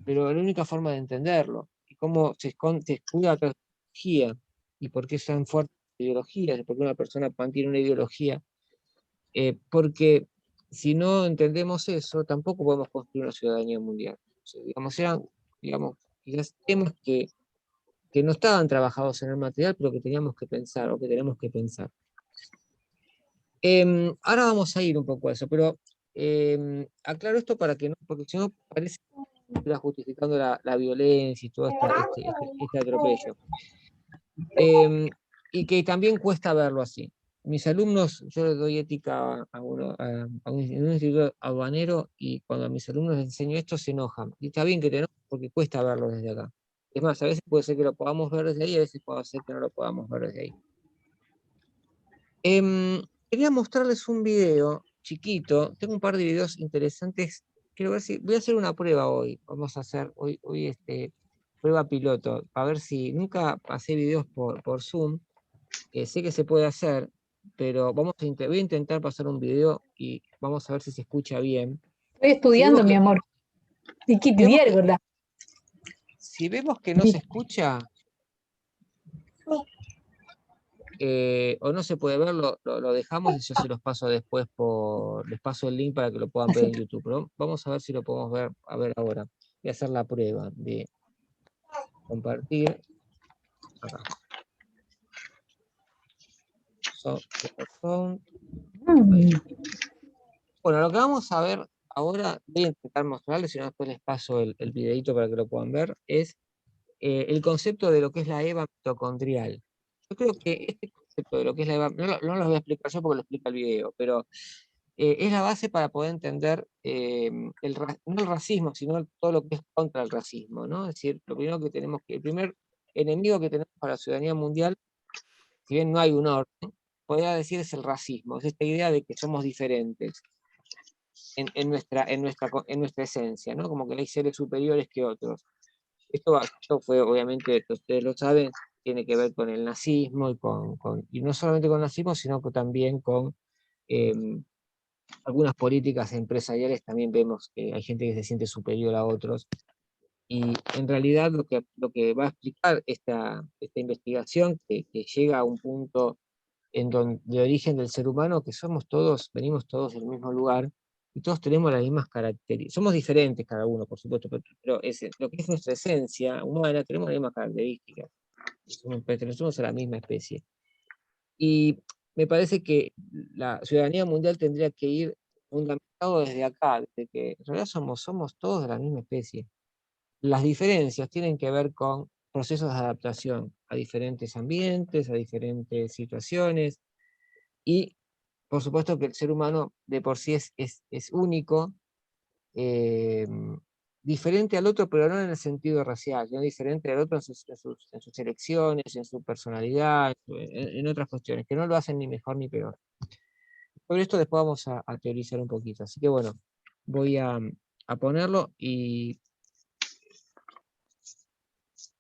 Pero la única forma de entenderlo, y cómo se escuda la ideología, y por qué es tan fuerte la ideología, por qué una persona mantiene una ideología, porque si no entendemos eso, tampoco podemos construir una ciudadanía mundial. O sea, digamos, quizás temas que no estaban trabajados en el material, pero que teníamos que pensar, o que tenemos que pensar. Ahora vamos a ir un poco a eso, pero aclaro esto para que no, porque si no parece justificando la violencia y todo este atropello. Y que también cuesta verlo así. Mis alumnos, yo les doy ética en un instituto aduanero, y cuando a mis alumnos les enseño esto se enojan. Y está bien que te enojes porque cuesta verlo desde acá. Es más, a veces puede ser que lo podamos ver desde ahí, a veces puede ser que no lo podamos ver desde ahí. Quería mostrarles un video chiquito. Tengo un par de videos interesantes. Quiero ver si voy a hacer una prueba hoy. Vamos a hacer hoy prueba piloto, a ver si nunca pasé videos por Zoom. Sé que se puede hacer, pero voy a intentar pasar un video y vamos a ver si se escucha bien. Estoy estudiando, mi amor. Si vemos que no se escucha o no se puede ver, lo dejamos y yo se los paso después les paso el link para que lo puedan ver en YouTube. Pero vamos a ver si lo podemos ver, a ver ahora. Voy a hacer la prueba de compartir. Acá. Bueno, lo que vamos a ver ahora, voy a intentar mostrarles, si no después les paso el videito para que lo puedan ver, es el concepto de lo que es la EVA mitocondrial. Yo creo que este concepto de lo que es la EVA, no lo voy a explicar yo porque lo explica el video, pero es la base para poder entender no el racismo, sino todo lo que es contra el racismo, ¿no? Es decir, lo primero que tenemos el primer enemigo que tenemos para la ciudadanía mundial, si bien no hay un orden, podría decir es el racismo, es esta idea de que somos diferentes en nuestra esencia, ¿no? Como que hay seres superiores que otros. Esto fue, obviamente, ustedes lo saben, tiene que ver con el nazismo y no solamente con el nazismo, sino que también con algunas políticas empresariales. También vemos que hay gente que se siente superior a otros. Y en realidad lo que va a explicar esta investigación, que llega a un punto de origen del ser humano, que venimos todos del mismo lugar, y todos tenemos las mismas características. Somos diferentes cada uno, por supuesto, pero lo que es nuestra esencia humana, tenemos las mismas características. Pertenecemos a la misma especie. Y me parece que la ciudadanía mundial tendría que ir fundamentado desde acá, desde que en realidad somos todos de la misma especie. Las diferencias tienen que ver con procesos de adaptación a diferentes ambientes, a diferentes situaciones, y por supuesto que el ser humano de por sí es único, eh, diferente al otro, pero no en el sentido racial, sino diferente al otro en sus elecciones, en su personalidad, en otras cuestiones, que no lo hacen ni mejor ni peor. Sobre esto después vamos a teorizar un poquito. Así que bueno, voy a ponerlo y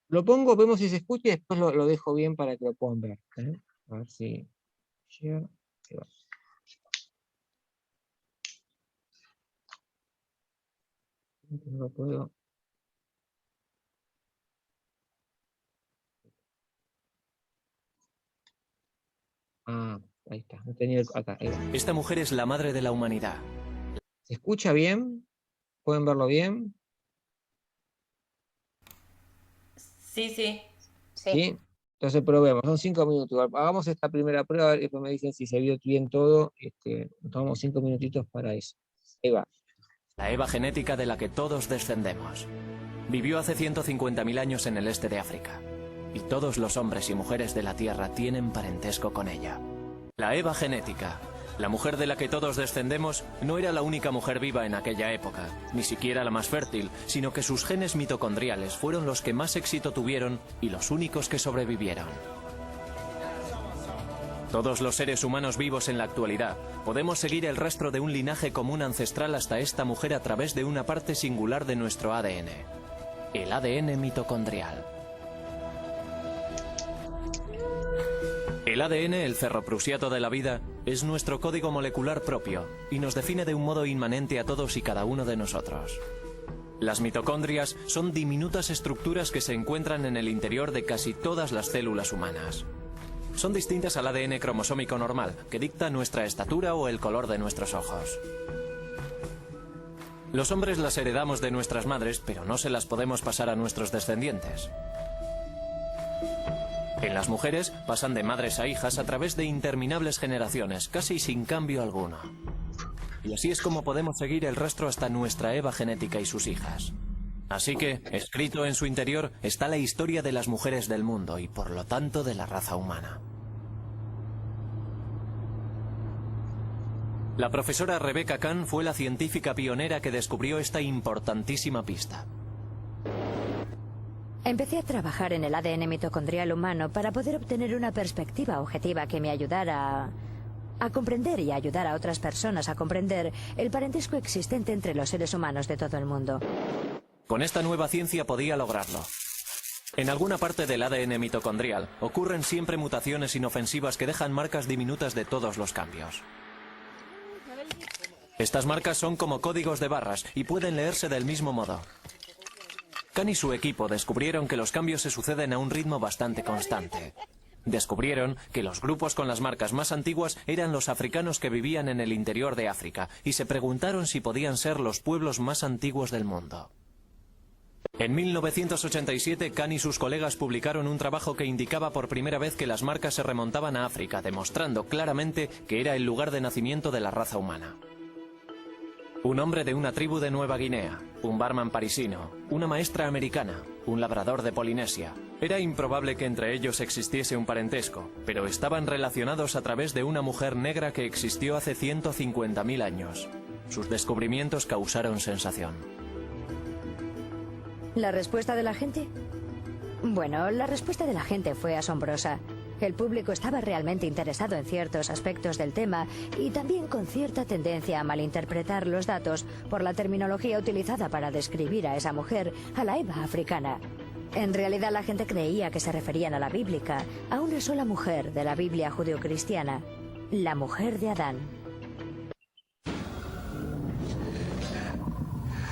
lo pongo, vemos si se escucha y después lo dejo bien para que lo puedan ver. A ver si... Ahí va. No lo puedo. Ah, ahí está. No tenía acá. Ahí va. Esta mujer es la madre de la humanidad. ¿Se escucha bien? ¿Pueden verlo bien? Sí, sí. ¿Sí? Entonces probemos, son 5 minutos. Hagamos esta primera prueba y después me dicen si se vio bien todo. Nos tomamos 5 minutitos para eso. Ahí va. La Eva genética de la que todos descendemos. Vivió hace 150.000 años en el este de África. Y todos los hombres y mujeres de la Tierra tienen parentesco con ella. La Eva genética, la mujer de la que todos descendemos, no era la única mujer viva en aquella época, ni siquiera la más fértil, sino que sus genes mitocondriales fueron los que más éxito tuvieron y los únicos que sobrevivieron. Todos los seres humanos vivos en la actualidad podemos seguir el rastro de un linaje común ancestral hasta esta mujer a través de una parte singular de nuestro ADN, el ADN mitocondrial. El ADN, el ferroprusiato de la vida, es nuestro código molecular propio y nos define de un modo inmanente a todos y cada uno de nosotros. Las mitocondrias son diminutas estructuras que se encuentran en el interior de casi todas las células humanas. Son distintas al ADN cromosómico normal, que dicta nuestra estatura o el color de nuestros ojos. Los hombres las heredamos de nuestras madres, pero no se las podemos pasar a nuestros descendientes. En las mujeres pasan de madres a hijas a través de interminables generaciones, casi sin cambio alguno. Y así es como podemos seguir el rastro hasta nuestra Eva genética y sus hijas. Así que, escrito en su interior, está la historia de las mujeres del mundo y, por lo tanto, de la raza humana. La profesora Rebecca Kahn fue la científica pionera que descubrió esta importantísima pista. Empecé a trabajar en el ADN mitocondrial humano para poder obtener una perspectiva objetiva que me ayudara a comprender y a ayudar a otras personas a comprender el parentesco existente entre los seres humanos de todo el mundo. Con esta nueva ciencia podía lograrlo. En alguna parte del ADN mitocondrial ocurren siempre mutaciones inofensivas que dejan marcas diminutas de todos los cambios. Estas marcas son como códigos de barras y pueden leerse del mismo modo. Kahn y su equipo descubrieron que los cambios se suceden a un ritmo bastante constante. Descubrieron que los grupos con las marcas más antiguas eran los africanos que vivían en el interior de África y se preguntaron si podían ser los pueblos más antiguos del mundo. En 1987, Kahn y sus colegas publicaron un trabajo que indicaba por primera vez que las marcas se remontaban a África, demostrando claramente que era el lugar de nacimiento de la raza humana. Un hombre de una tribu de Nueva Guinea, un barman parisino, una maestra americana, un labrador de Polinesia. Era improbable que entre ellos existiese un parentesco, pero estaban relacionados a través de una mujer negra que existió hace 150.000 años. Sus descubrimientos causaron sensación. ¿La respuesta de la gente? Bueno, la respuesta de la gente fue asombrosa. El público estaba realmente interesado en ciertos aspectos del tema y también con cierta tendencia a malinterpretar los datos por la terminología utilizada para describir a esa mujer, a la Eva africana. En realidad la gente creía que se referían a la bíblica, a una sola mujer de la Biblia judeocristiana, la mujer de Adán.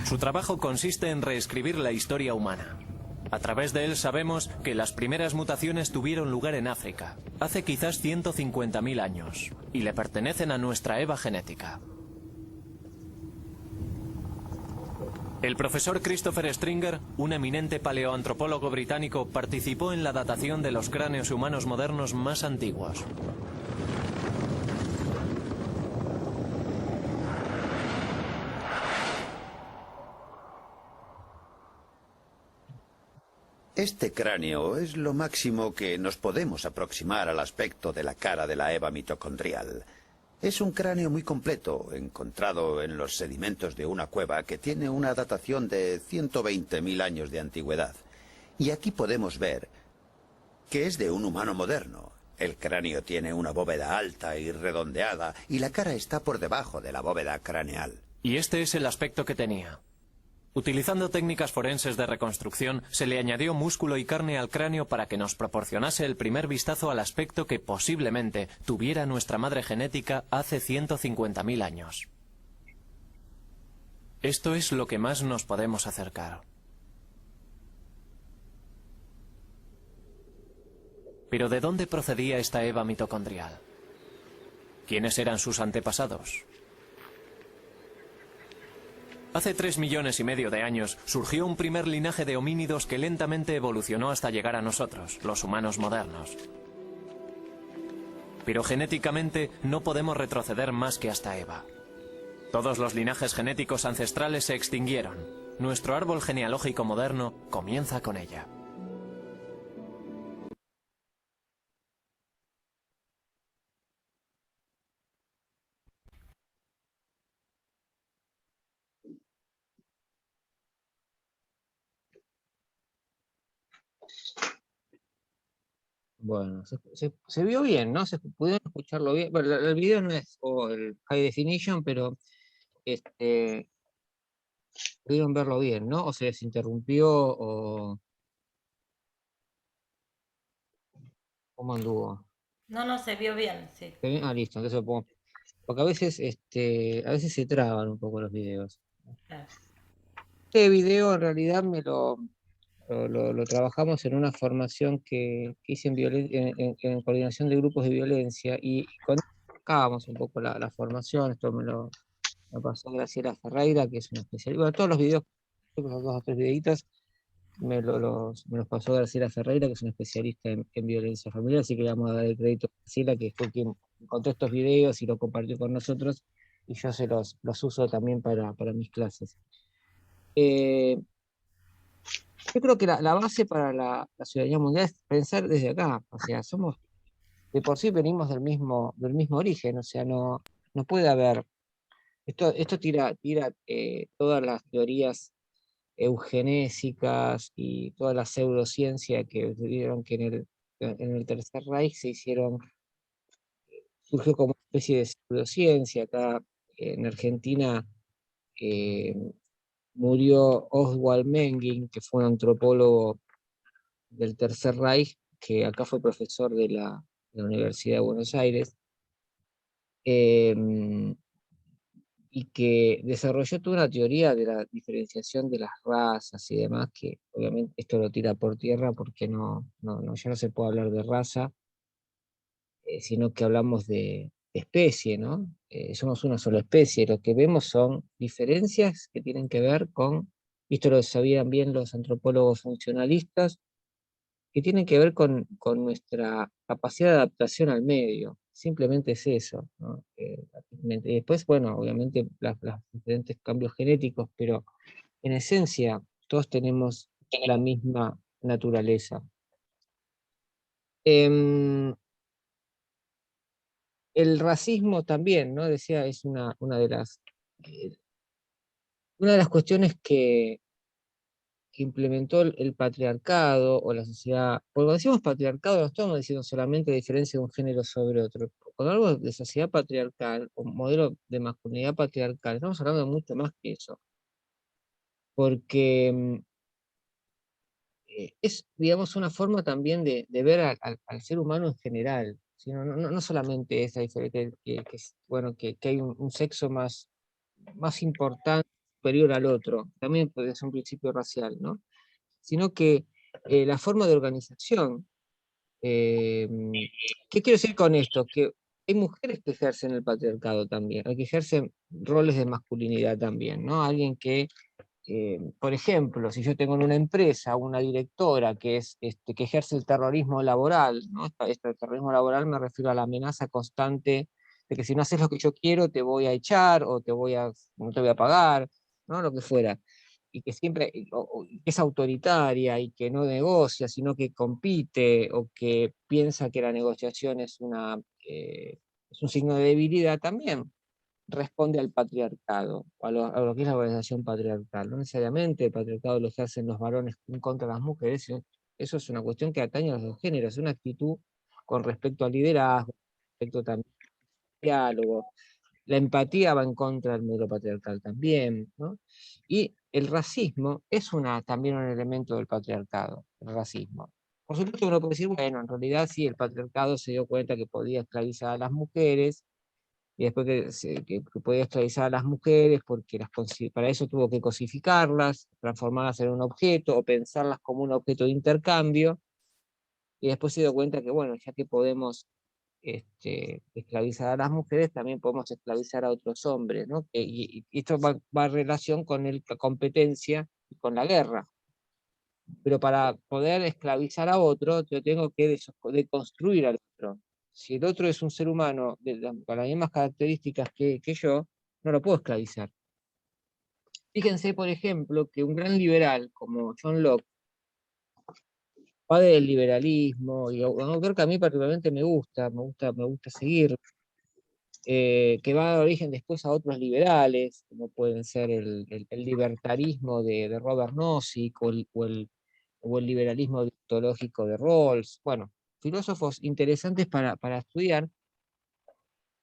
Su trabajo consiste en reescribir la historia humana. A través de él sabemos que las primeras mutaciones tuvieron lugar en África, hace quizás 150.000 años, y le pertenecen a nuestra Eva genética. El profesor Christopher Stringer, un eminente paleoantropólogo británico, participó en la datación de los cráneos humanos modernos más antiguos. Este cráneo es lo máximo que nos podemos aproximar al aspecto de la cara de la Eva mitocondrial. Es un cráneo muy completo, encontrado en los sedimentos de una cueva que tiene una datación de 120.000 años de antigüedad. Y aquí podemos ver que es de un humano moderno. El cráneo tiene una bóveda alta y redondeada, y la cara está por debajo de la bóveda craneal. Y este es el aspecto que tenía. Utilizando técnicas forenses de reconstrucción, se le añadió músculo y carne al cráneo para que nos proporcionase el primer vistazo al aspecto que posiblemente tuviera nuestra madre genética hace 150.000 años. Esto es lo que más nos podemos acercar. Pero ¿de dónde procedía esta Eva mitocondrial? ¿Quiénes eran sus antepasados? Hace 3,5 millones de años surgió un primer linaje de homínidos que lentamente evolucionó hasta llegar a nosotros, los humanos modernos. Pero genéticamente no podemos retroceder más que hasta Eva. Todos los linajes genéticos ancestrales se extinguieron. Nuestro árbol genealógico moderno comienza con ella. Bueno, se vio bien, ¿no? Se pudieron escucharlo bien. Bueno, el video no es el high definition, pero pudieron verlo bien, ¿no? O se les interrumpió, o ¿cómo anduvo? No, no, se vio bien, sí. ¿Se ve? Ah, listo, entonces lo pongo. Porque a veces se traban un poco los videos. Claro. Este video en realidad lo trabajamos en una formación que hice en coordinación de grupos de violencia, y cuando tocábamos un poco la formación, esto me lo pasó Graciela Ferreira, que es una especialista. Bueno, todos los videos, los 2 o 3 videitos, me los pasó Graciela Ferreira, que es una especialista en violencia familiar, así que le vamos a dar el crédito a Graciela, que fue quien encontró estos videos y lo compartió con nosotros, y yo los uso también para mis clases. Yo creo que la base para la ciudadanía mundial es pensar desde acá. O sea, de por sí venimos del mismo origen. O sea, no puede haber. Esto tira todas las teorías eugenésicas y toda la pseudociencia que tuvieron, que en el Tercer Reich surgió como una especie de pseudociencia. Acá en Argentina eh, murió Oswald Mengin, que fue un antropólogo del Tercer Reich, que acá fue profesor de la Universidad de Buenos Aires, y que desarrolló toda una teoría de la diferenciación de las razas y demás, que obviamente esto lo tira por tierra, porque ya no se puede hablar de raza, sino que hablamos de especie, ¿no? Somos una sola especie. Lo que vemos son diferencias que tienen que ver y esto lo sabían bien los antropólogos funcionalistas, que tienen que ver con nuestra capacidad de adaptación al medio. Simplemente es eso, ¿no? Y después, bueno, obviamente los diferentes cambios genéticos, pero en esencia todos tenemos la misma naturaleza. Em, el racismo también, ¿no? Decía, es eh, una de las cuestiones que implementó el patriarcado o la sociedad. Cuando decimos patriarcado, no estamos diciendo solamente la diferencia de un género sobre otro. Cuando hablo de sociedad patriarcal o modelo de masculinidad patriarcal, estamos hablando de mucho más que eso. Porque es, digamos, una forma también de ver al ser humano en general, sino no solamente esa diferencia, bueno, que hay un sexo más importante, superior al otro, también puede ser un principio racial, ¿no? Sino que la forma de organización. eh, ¿Qué quiero decir con esto? Que hay mujeres que ejercen el patriarcado también, que ejercen roles de masculinidad también, ¿no? Alguien que, por ejemplo, si yo tengo en una empresa una directora que ejerce el terrorismo laboral, ¿no? Este terrorismo laboral me refiero a la amenaza constante de que si no haces lo que yo quiero te voy a echar, o no te voy a pagar, ¿no? Lo que fuera. Y que siempre que es autoritaria y que no negocia, sino que compite, o que piensa que la negociación es un signo de debilidad, también responde al patriarcado, a lo que es la organización patriarcal. No necesariamente el patriarcado lo ejercen los varones en contra de las mujeres, sino eso es una cuestión que atañe a los dos géneros, es una actitud con respecto al liderazgo, respecto también al diálogo. La empatía va en contra del modelo patriarcal también, ¿no? Y el racismo es también un elemento del patriarcado, el racismo. Por supuesto uno puede decir, bueno, en realidad sí, el patriarcado se dio cuenta que podía esclavizar a las mujeres, y después que podía esclavizar a las mujeres porque para eso tuvo que cosificarlas, transformarlas en un objeto o pensarlas como un objeto de intercambio, y después se dio cuenta que, bueno, ya que podemos esclavizar a las mujeres, también podemos esclavizar a otros hombres, ¿no? Y esto va en relación con la competencia y con la guerra. Pero para poder esclavizar a otro, yo tengo que deconstruir al otro. Si el otro es un ser humano con las mismas características que yo, no lo puedo esclavizar. Fíjense, por ejemplo, que un gran liberal como John Locke, padre del liberalismo, y un autor que a mí particularmente me gusta seguir, que va a dar origen después a otros liberales, como pueden ser el libertarismo de Robert Nozick o el liberalismo teológico de Rawls. Bueno, filósofos interesantes para estudiar.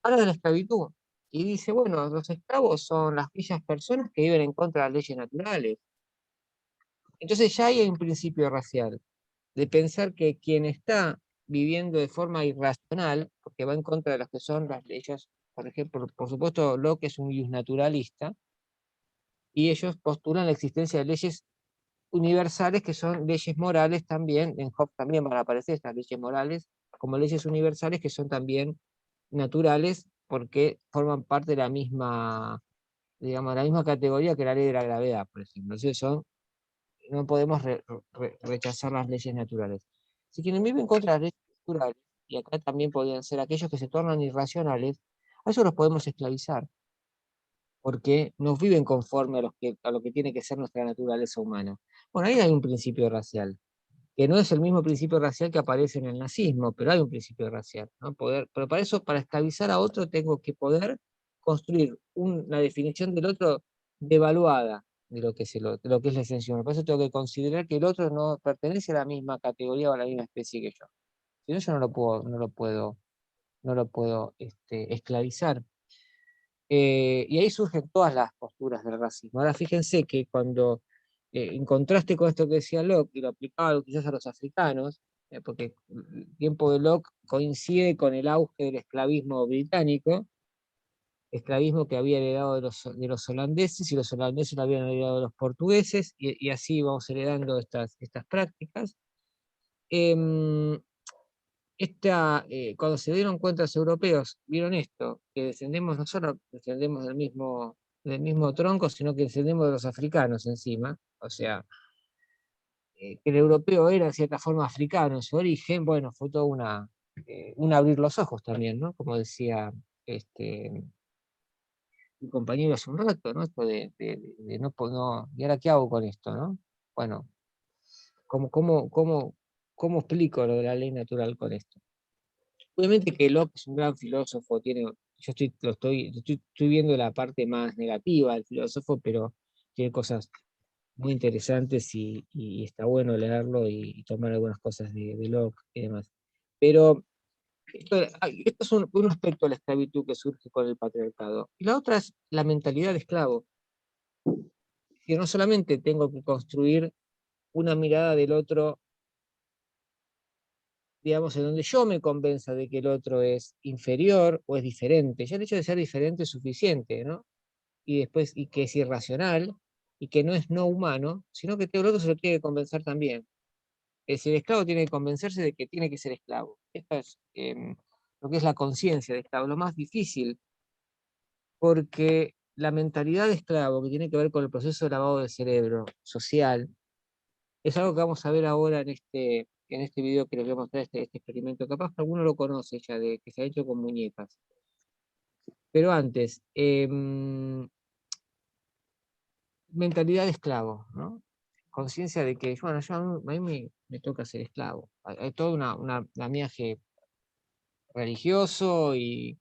Habla de la esclavitud y dice, bueno, los esclavos son las bellas personas que viven en contra de las leyes naturales. Entonces ya hay un principio racial, de pensar que quien está viviendo de forma irracional, porque va en contra de las que son las leyes, por ejemplo, por supuesto, Locke es un naturalista, y ellos postulan la existencia de leyes universales que son leyes morales también, en Hobbes también van a aparecer estas leyes morales, como leyes universales que son también naturales, porque forman parte de la misma, digamos, la misma categoría que la ley de la gravedad, por ejemplo. Entonces no podemos rechazar las leyes naturales. Si quienes viven contra las leyes naturales, y acá también podrían ser aquellos que se tornan irracionales, a eso los podemos esclavizar, porque no viven conforme a lo que tiene que ser nuestra naturaleza humana. Bueno, ahí hay un principio racial, que no es el mismo principio racial que aparece en el nazismo, pero hay un principio racial, ¿no? Pero para eso, para esclavizar a otro, tengo que poder construir una definición del otro devaluada de lo que es de lo que es la esencia humana. Por eso tengo que considerar que el otro no pertenece a la misma categoría o a la misma especie que yo. Si no, yo no lo puedo esclavizar. Y ahí surgen todas las posturas del racismo. Ahora fíjense que cuando, en contraste con esto que decía Locke, y lo aplicaba quizás a los africanos, porque el tiempo de Locke coincide con el auge del esclavismo británico, esclavismo que había heredado de los holandeses, y los holandeses lo habían heredado de los portugueses, y así vamos heredando estas prácticas. Em, Cuando se dieron cuenta los europeos, vieron esto, que descendemos, no solo descendemos del mismo tronco, sino que descendemos de los africanos encima, o sea, que el europeo era de cierta forma africano en su origen, bueno, fue todo un abrir los ojos también, ¿no? Como decía mi compañero hace un rato, ¿no? Esto de no, ¿y ahora qué hago con esto, no? Bueno, ¿cómo explico lo de la ley natural con esto? Obviamente que Locke es un gran filósofo, yo estoy viendo la parte más negativa del filósofo, pero tiene cosas muy interesantes y está bueno leerlo y tomar algunas cosas de Locke y demás. Pero esto es un aspecto de la esclavitud que surge con el patriarcado. Y la otra es la mentalidad de esclavo. Que no solamente tengo que construir una mirada del otro, digamos, en donde yo me convenza de que el otro es inferior o es diferente. Ya el hecho de ser diferente es suficiente, ¿no? Y que es irracional, y que no es no humano, sino que el otro se lo tiene que convencer también. Es decir, el esclavo tiene que convencerse de que tiene que ser esclavo. Esto es lo que es la conciencia de esclavo, lo más difícil, porque la mentalidad de esclavo, que tiene que ver con el proceso de lavado del cerebro social, es algo que vamos a ver ahora en este video que les voy a mostrar, este experimento. Capaz que alguno lo conoce ya, que se ha hecho con muñecas. Pero antes, mentalidad de esclavo, ¿no? Conciencia de que, bueno, a mí me toca ser esclavo. Hay todo un andamiaje religioso y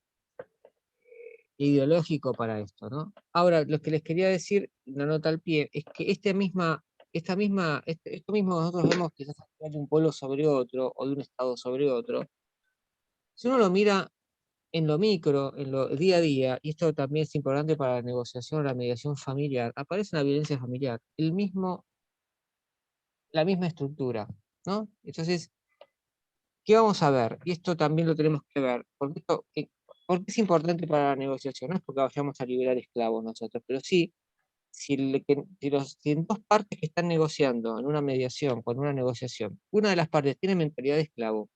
ideológico para esto, ¿no? Ahora, lo que les quería decir, una nota al pie, es que esto mismo nosotros vemos quizás de un pueblo sobre otro, o de un estado sobre otro. Si uno lo mira en lo micro, en lo día a día, y esto también es importante para la negociación o la mediación familiar, aparece una violencia familiar, la misma estructura, ¿no? Entonces, ¿qué vamos a ver? Y esto también lo tenemos que ver, porque ¿por qué es importante para la negociación? No es porque vayamos a liberar esclavos nosotros, pero sí, si en dos partes que están negociando en una mediación, con una negociación, una de las partes tiene mentalidad de esclavo,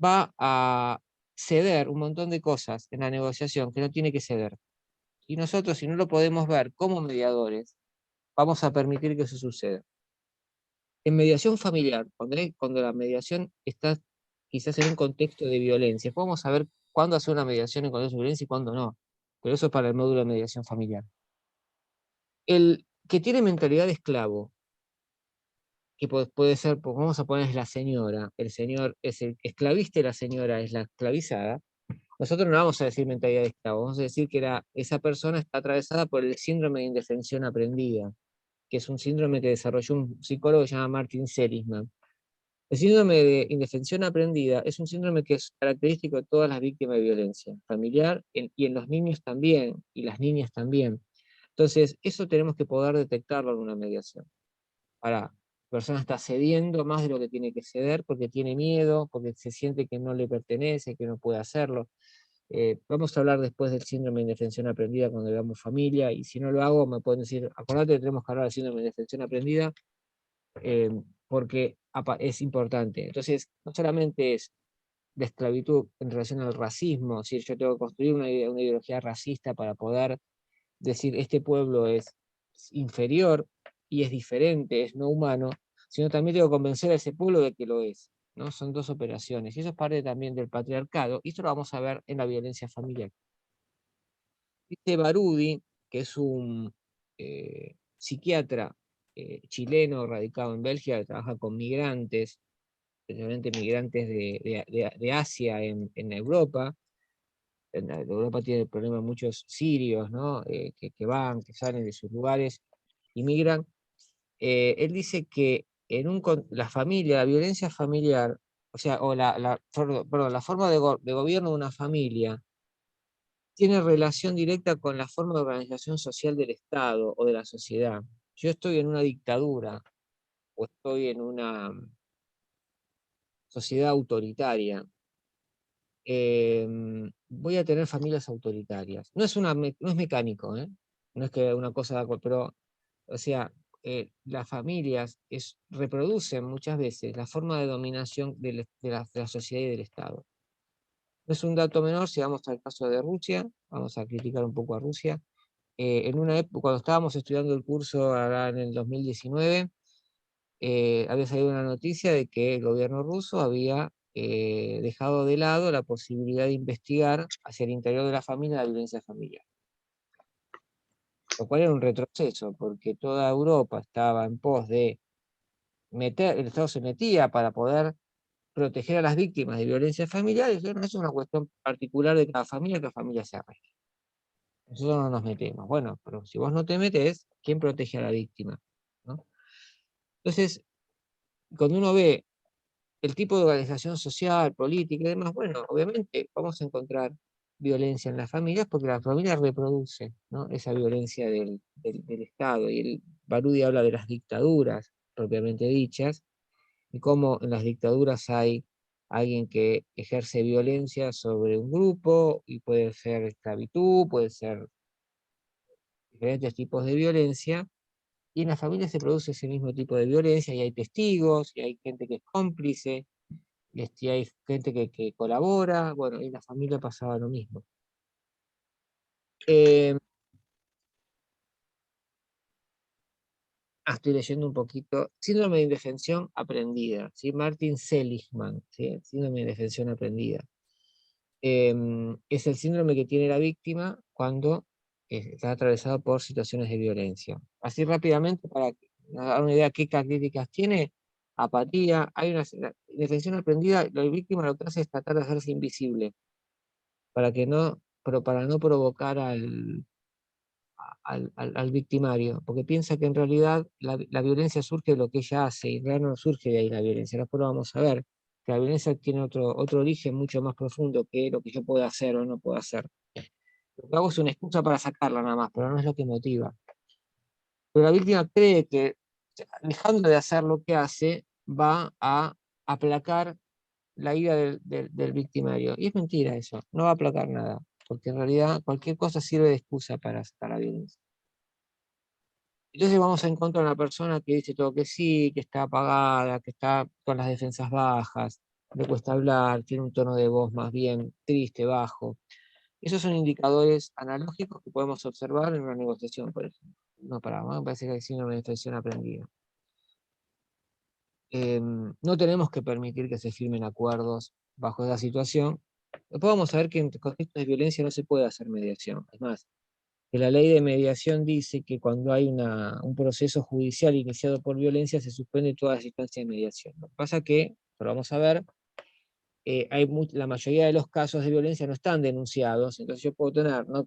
va a ceder un montón de cosas en la negociación que no tiene que ceder. Y nosotros, si no lo podemos ver como mediadores, vamos a permitir que eso suceda. En mediación familiar, cuando la mediación está quizás en un contexto de violencia, podemos saber cuándo hacer una mediación en contexto de violencia y cuándo no. Pero eso es para el módulo de mediación familiar. El que tiene mentalidad de esclavo, que puede ser, pues vamos a poner es la señora, el señor es el esclavista y la señora es la esclavizada, nosotros no vamos a decir mentalidad de esclavo, vamos a decir que esa persona está atravesada por el síndrome de indefensión aprendida, que es un síndrome que desarrolló un psicólogo que se llama Martin Seligman. El síndrome de indefensión aprendida es un síndrome que es característico de todas las víctimas de violencia familiar y en los niños también, y las niñas también. Entonces, eso tenemos que poder detectarlo en una mediación. Ahora, la persona está cediendo más de lo que tiene que ceder porque tiene miedo, porque se siente que no le pertenece, que no puede hacerlo. Vamos a hablar después del síndrome de indefensión aprendida cuando veamos familia, y si no lo hago, me pueden decir, acordate que tenemos que hablar del síndrome de indefensión aprendida, porque es importante. Entonces, no solamente es la esclavitud en relación al racismo, si yo tengo que construir una ideología racista para poder decir este pueblo es inferior y es diferente, es no humano, sino también tengo que convencer a ese pueblo de que lo es, ¿no? Son dos operaciones, y eso es parte también del patriarcado, y esto lo vamos a ver en la violencia familiar. Este Barudi, que es un psiquiatra chileno radicado en Bélgica, que trabaja con migrantes, especialmente migrantes de Asia en Europa. En Europa tiene el problema de muchos sirios, ¿no? Que van, que salen de sus lugares y migran. Él dice que la familia, la violencia familiar, o sea, perdón, la forma de gobierno de una familia tiene relación directa con la forma de organización social del Estado o de la sociedad. Yo estoy en una dictadura o estoy en una sociedad autoritaria, voy a tener familias autoritarias. No es mecánico, ¿eh? No es que una cosa pero, o sea, las familias reproducen muchas veces la forma de dominación de la sociedad y del Estado. No es un dato menor si vamos al caso de Rusia, vamos a criticar un poco a Rusia. En una época, cuando estábamos estudiando el curso ahora en el 2019, había salido una noticia de que el gobierno ruso había dejado de lado la posibilidad de investigar hacia el interior de la familia la violencia familiar. Lo cual era un retroceso, porque toda Europa estaba en pos de el Estado se metía para poder proteger a las víctimas de violencia familiar, y dijeron, es una cuestión particular de cada familia se arregle. Nosotros no nos metemos. Bueno, pero si vos no te metés, ¿quién protege a la víctima? ¿No? Entonces, cuando uno ve el tipo de organización social, política y demás, bueno, obviamente vamos a encontrar violencia en las familias porque la familia reproduce, ¿no? Esa violencia del Estado. Y el Barudi habla de las dictaduras propiamente dichas, y cómo en las dictaduras hay alguien que ejerce violencia sobre un grupo, y puede ser esclavitud, puede ser diferentes tipos de violencia, y en las familias se produce ese mismo tipo de violencia, y hay testigos, y hay gente que es cómplice, y hay gente que colabora, bueno, y en la familia pasaba lo mismo. Estoy leyendo un poquito. Síndrome de indefensión aprendida, ¿sí? Martin Seligman, ¿sí? Síndrome de indefensión aprendida. Es el síndrome que tiene la víctima cuando está atravesado por situaciones de violencia. Así rápidamente, para dar una idea de qué características tiene: apatía, la indefensión aprendida, la víctima lo que hace es tratar de hacerse invisible, para no provocar al victimario, porque piensa que en realidad la violencia surge de lo que ella hace, y en realidad no surge de ahí la violencia. Después lo vamos a ver. que la violencia tiene otro origen mucho más profundo que lo que yo puedo hacer o no puedo hacer. Lo que hago es una excusa para sacarla nada más, pero no es lo que motiva. Pero la víctima cree que dejando de hacer lo que hace, va a aplacar la ira del victimario. Y es mentira eso, no va a aplacar nada, porque en realidad cualquier cosa sirve de excusa para sacar la violencia. Entonces vamos a encontrar una persona que dice todo que sí, que está apagada, que está con las defensas bajas, le cuesta hablar, tiene un tono de voz más bien triste, bajo. Esos son indicadores analógicos que podemos observar en una negociación, por ejemplo. No, me parece que hay una manifestación aprendida. No tenemos que permitir que se firmen acuerdos bajo esa situación. Después vamos a ver que en contextos de violencia no se puede hacer mediación. Es más, que la ley de mediación dice que cuando hay un proceso judicial iniciado por violencia se suspende toda las instancias de mediación. Lo que pasa es que, pero vamos a ver, la mayoría de los casos de violencia no están denunciados, entonces yo puedo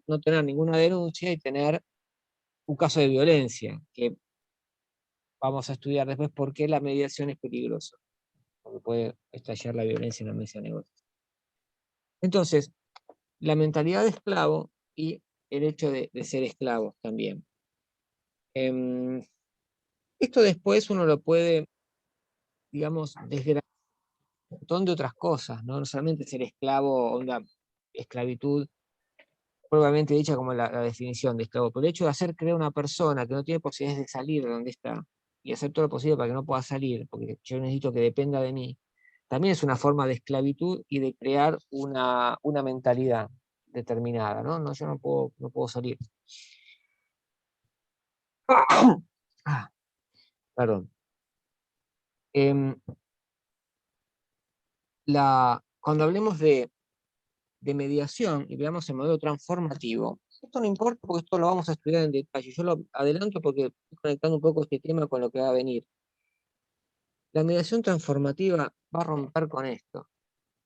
no tener ninguna denuncia y tener un caso de violencia, que vamos a estudiar después por qué la mediación es peligrosa, porque puede estallar la violencia en la mesa de negocios. Entonces, la mentalidad de esclavo y el hecho de ser esclavos también. Esto después uno lo puede, digamos, desgranar un montón de otras cosas, ¿no? No solamente ser esclavo o una esclavitud propiamente dicha como la definición de esclavo, pero el hecho de hacer creer a una persona que no tiene posibilidades de salir de donde está y hacer todo lo posible para que no pueda salir, porque yo necesito que dependa de mí, también es una forma de esclavitud y de crear una mentalidad determinada, ¿no? No, yo no puedo salir. Ah, perdón. Cuando hablemos de mediación y veamos el modelo transformativo, esto no importa porque esto lo vamos a estudiar en detalle. Yo lo adelanto porque estoy conectando un poco este tema con lo que va a venir. La mediación transformativa va a romper con esto.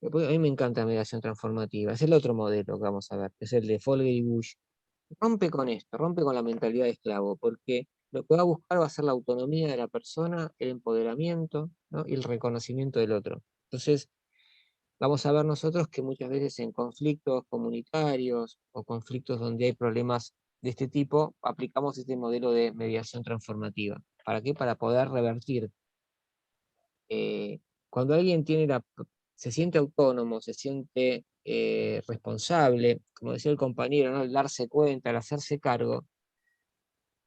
A mí me encanta la mediación transformativa. Es el otro modelo que vamos a ver, que es el de Folger y Bush. Rompe con esto, rompe con la mentalidad de esclavo, porque lo que va a buscar va a ser la autonomía de la persona, el empoderamiento, ¿no? Y el reconocimiento del otro. Entonces, vamos a ver nosotros que muchas veces en conflictos comunitarios o conflictos donde hay problemas de este tipo, aplicamos este modelo de mediación transformativa. ¿Para qué? Para poder revertir. Cuando alguien se siente autónomo, se siente responsable, como decía el compañero, ¿no? El darse cuenta, el hacerse cargo,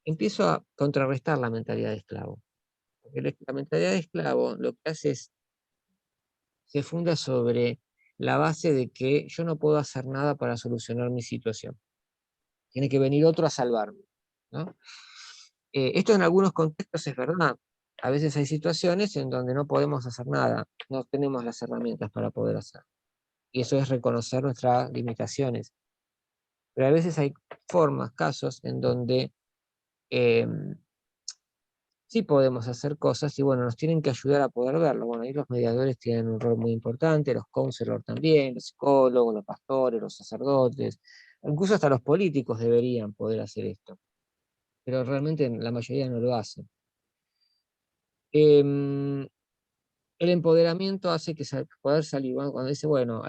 empiezo a contrarrestar la mentalidad de esclavo. Porque la mentalidad de esclavo lo que hace es, se funda sobre la base de que yo no puedo hacer nada para solucionar mi situación. Tiene que venir otro a salvarme, ¿no? Esto en algunos contextos es verdad. A veces hay situaciones en donde no podemos hacer nada, no tenemos las herramientas para poder hacer. Y eso es reconocer nuestras limitaciones. Pero a veces hay formas, casos en donde eh, sí podemos hacer cosas y bueno, nos tienen que ayudar a poder verlo. Bueno, ahí los mediadores tienen un rol muy importante, los counselors también, los psicólogos, los pastores, los sacerdotes, incluso hasta los políticos deberían poder hacer esto, pero realmente la mayoría no lo hacen. El empoderamiento hace que poder salir, bueno, cuando dice, bueno,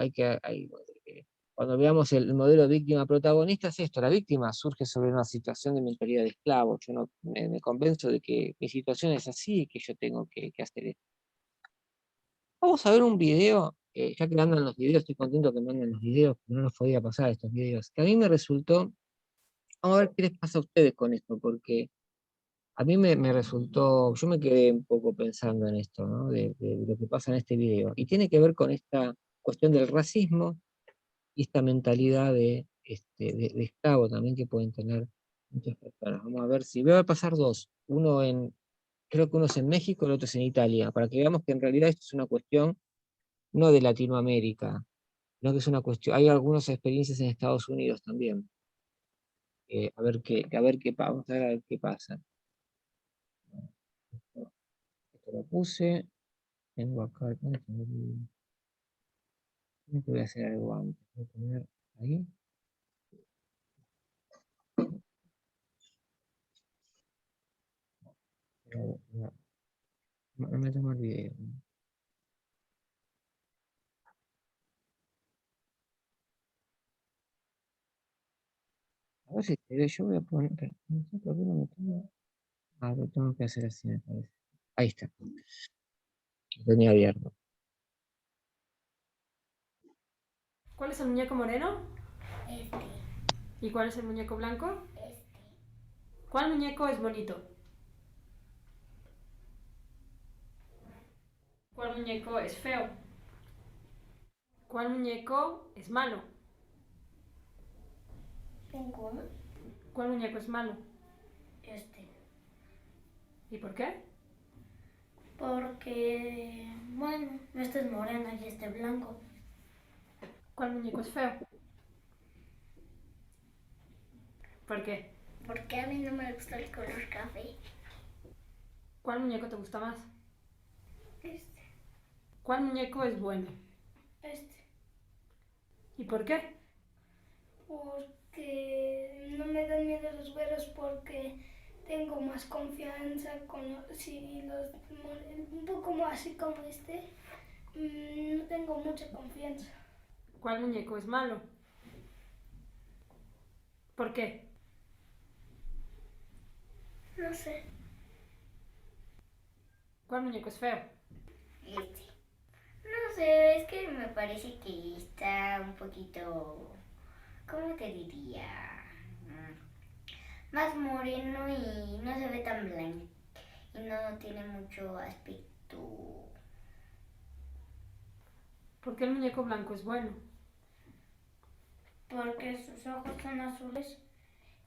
cuando veamos el modelo víctima-protagonista, es esto, la víctima surge sobre una situación de mentalidad de esclavo. Yo no, me convenzo de que mi situación es así y que yo tengo que hacer esto. Vamos a ver un video, ya que andan los videos, estoy contento que manden los videos, no nos podía pasar estos videos, que a mí me resultó, vamos a ver qué les pasa a ustedes con esto, porque a mí me resultó, yo me quedé un poco pensando en esto, ¿no? De lo que pasa en este video, y tiene que ver con esta cuestión del racismo y esta mentalidad de esclavo también que pueden tener muchas personas. Vamos a ver si voy a pasar dos, creo que uno es en México, el otro es en Italia, para que veamos que en realidad esto es una cuestión no de Latinoamérica, sino que es una cuestión, hay algunas experiencias en Estados Unidos también. Vamos a ver qué pasa. Esto lo puse, tengo acá, ¿dónde tengo voy a hacer algo antes? Voy a poner ahí. No me tomo el video. A ver si te veo, yo voy a poner. No sé por qué no me tengo. Ah, lo tengo que hacer así, me parece. Ahí está. Lo tenía abierto. ¿Cuál es el muñeco moreno? Este, ¿Y cuál es el muñeco blanco? este, ¿Cuál muñeco es bonito? ¿Cuál muñeco es feo? ¿Cuál muñeco es malo? ninguno. ¿Cuál muñeco es malo? Este, ¿Y por qué? porque, bueno, este es moreno y este blanco. ¿Cuál muñeco es feo? ¿Por qué? Porque a mí no me gusta el color café. ¿Cuál muñeco te gusta más? Este, ¿Cuál muñeco es bueno? este, ¿Y por qué? porque no me dan miedo los güeros porque tengo más confianza con si los un poco más así como este. No tengo mucha confianza. ¿Cuál muñeco es malo? ¿Por qué? No sé. ¿Cuál muñeco es feo? Este. No sé, es que me parece que está un poquito, ¿cómo te diría? Más moreno y no se ve tan blanco. Y no tiene mucho aspecto. ¿Por qué el muñeco blanco es bueno? Porque sus ojos son azules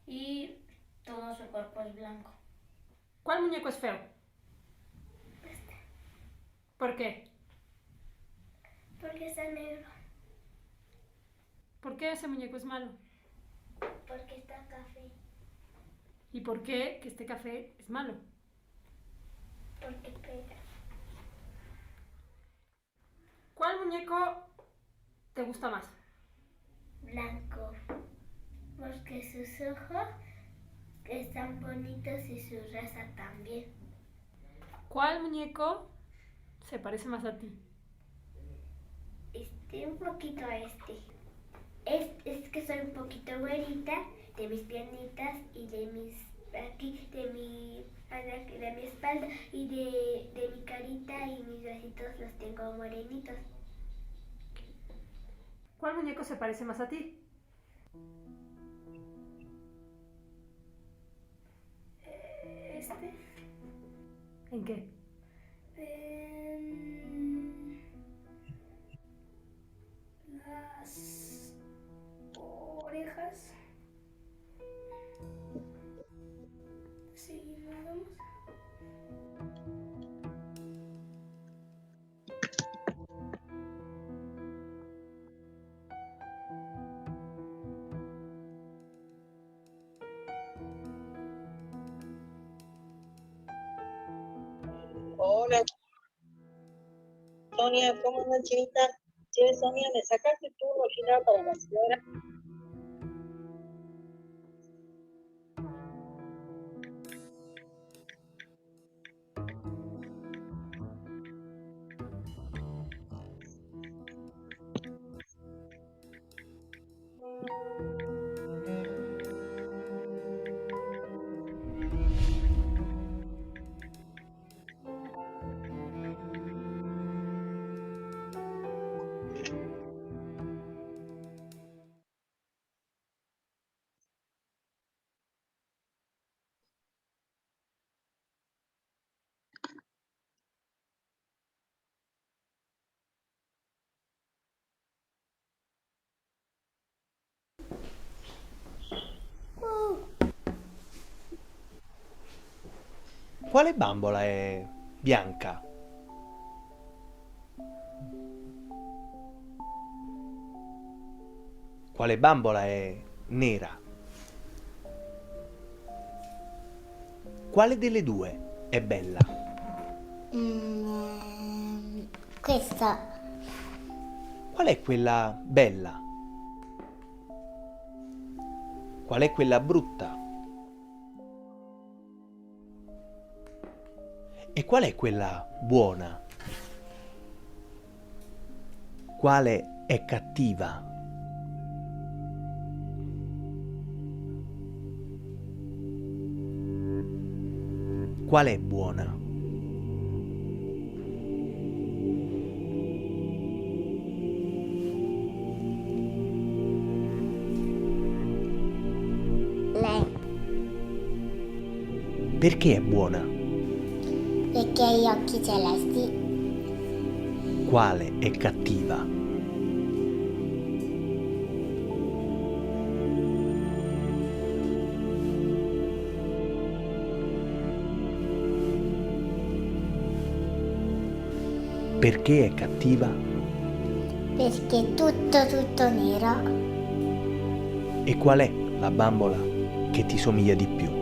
y todo su cuerpo es blanco. ¿Cuál muñeco es feo? ¿Por qué? Porque está negro. ¿Por qué ese muñeco es malo? Porque está café. ¿Y por qué que este café es malo? Porque pega. ¿Cuál muñeco te gusta más? Blanco. Porque sus ojos están bonitos y su raza también. ¿Cuál muñeco se parece más a ti? Un poquito a este. Es que soy un poquito güerita de mis piernitas y de mis aquí, de mi espalda y de mi carita y mis bracitos los tengo morenitos. ¿Cuál muñeco se parece más a ti? Este. ¿En qué? Las orejas. Sí, nos vamos. Hola, Sonia, ¿cómo andas, chinita? Che, Sonia, ¿me sacaste tu turno final para la señora? Quale bambola è bianca? Quale bambola è nera? Quale delle due è bella? Questa. Qual è quella bella? Qual è quella brutta? E qual è quella buona? Quale è cattiva? qual è buona? Lei, Perché è buona? perché ha gli occhi celesti. Quale è cattiva? Perché è cattiva? Perché è tutto nero. E qual è la bambola che ti somiglia di più?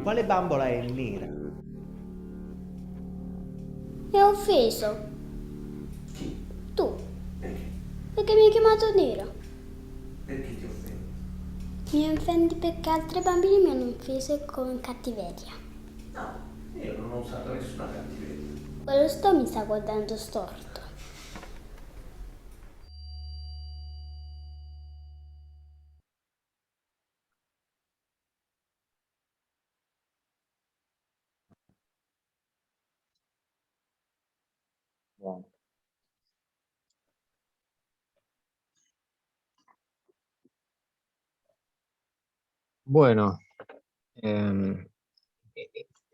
Quale bambola è nera? Mi ha offeso. Tu. Perché mi hai chiamato nero? Perché ti offendo? Mi offendi perché altri bambini mi hanno offeso con cattiveria. No, io non ho usato nessuna cattiveria. Quello mi sta guardando storto. Bueno. Bueno,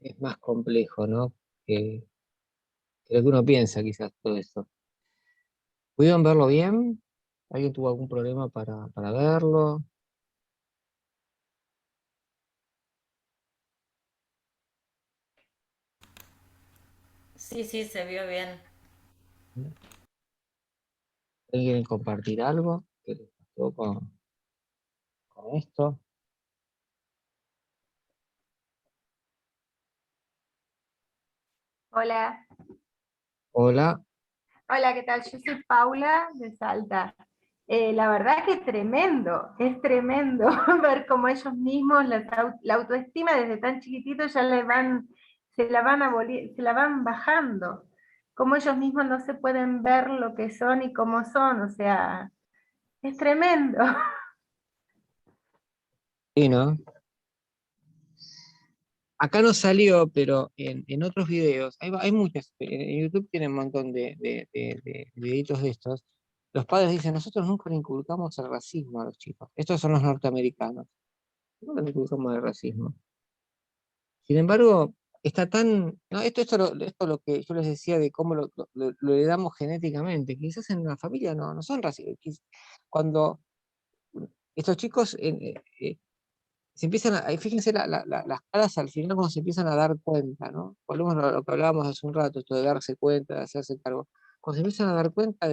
es más complejo, ¿no? Que lo que uno piensa, quizás, todo esto. ¿Pudieron verlo bien? ¿Alguien tuvo algún problema para verlo? Sí, sí, se vio bien. ¿Alguien quiere compartir algo que les pasó con esto? Hola, Hola. hola, ¿qué tal? Yo soy Paula de Salta. La verdad que es tremendo ver cómo ellos mismos, la autoestima desde tan chiquititos ya se la van bajando. Cómo ellos mismos no se pueden ver lo que son y cómo son, o sea, es tremendo. Sí, ¿no? Acá no salió, pero en otros videos, hay muchas, en YouTube tienen un montón de videitos de estos. Los padres dicen, nosotros nunca le inculcamos el racismo a los chicos. Estos son los norteamericanos. Nunca le inculcamos el racismo. Sin embargo, está tan... No, esto es lo que yo les decía de cómo lo heredamos genéticamente. Quizás en la familia no son racistas. Cuando estos chicos se empiezan fíjense las caras al final cuando se empiezan a dar cuenta, ¿no? Volvemos a lo que hablábamos hace un rato, esto de darse cuenta, de hacerse cargo. Cuando se empiezan a dar cuenta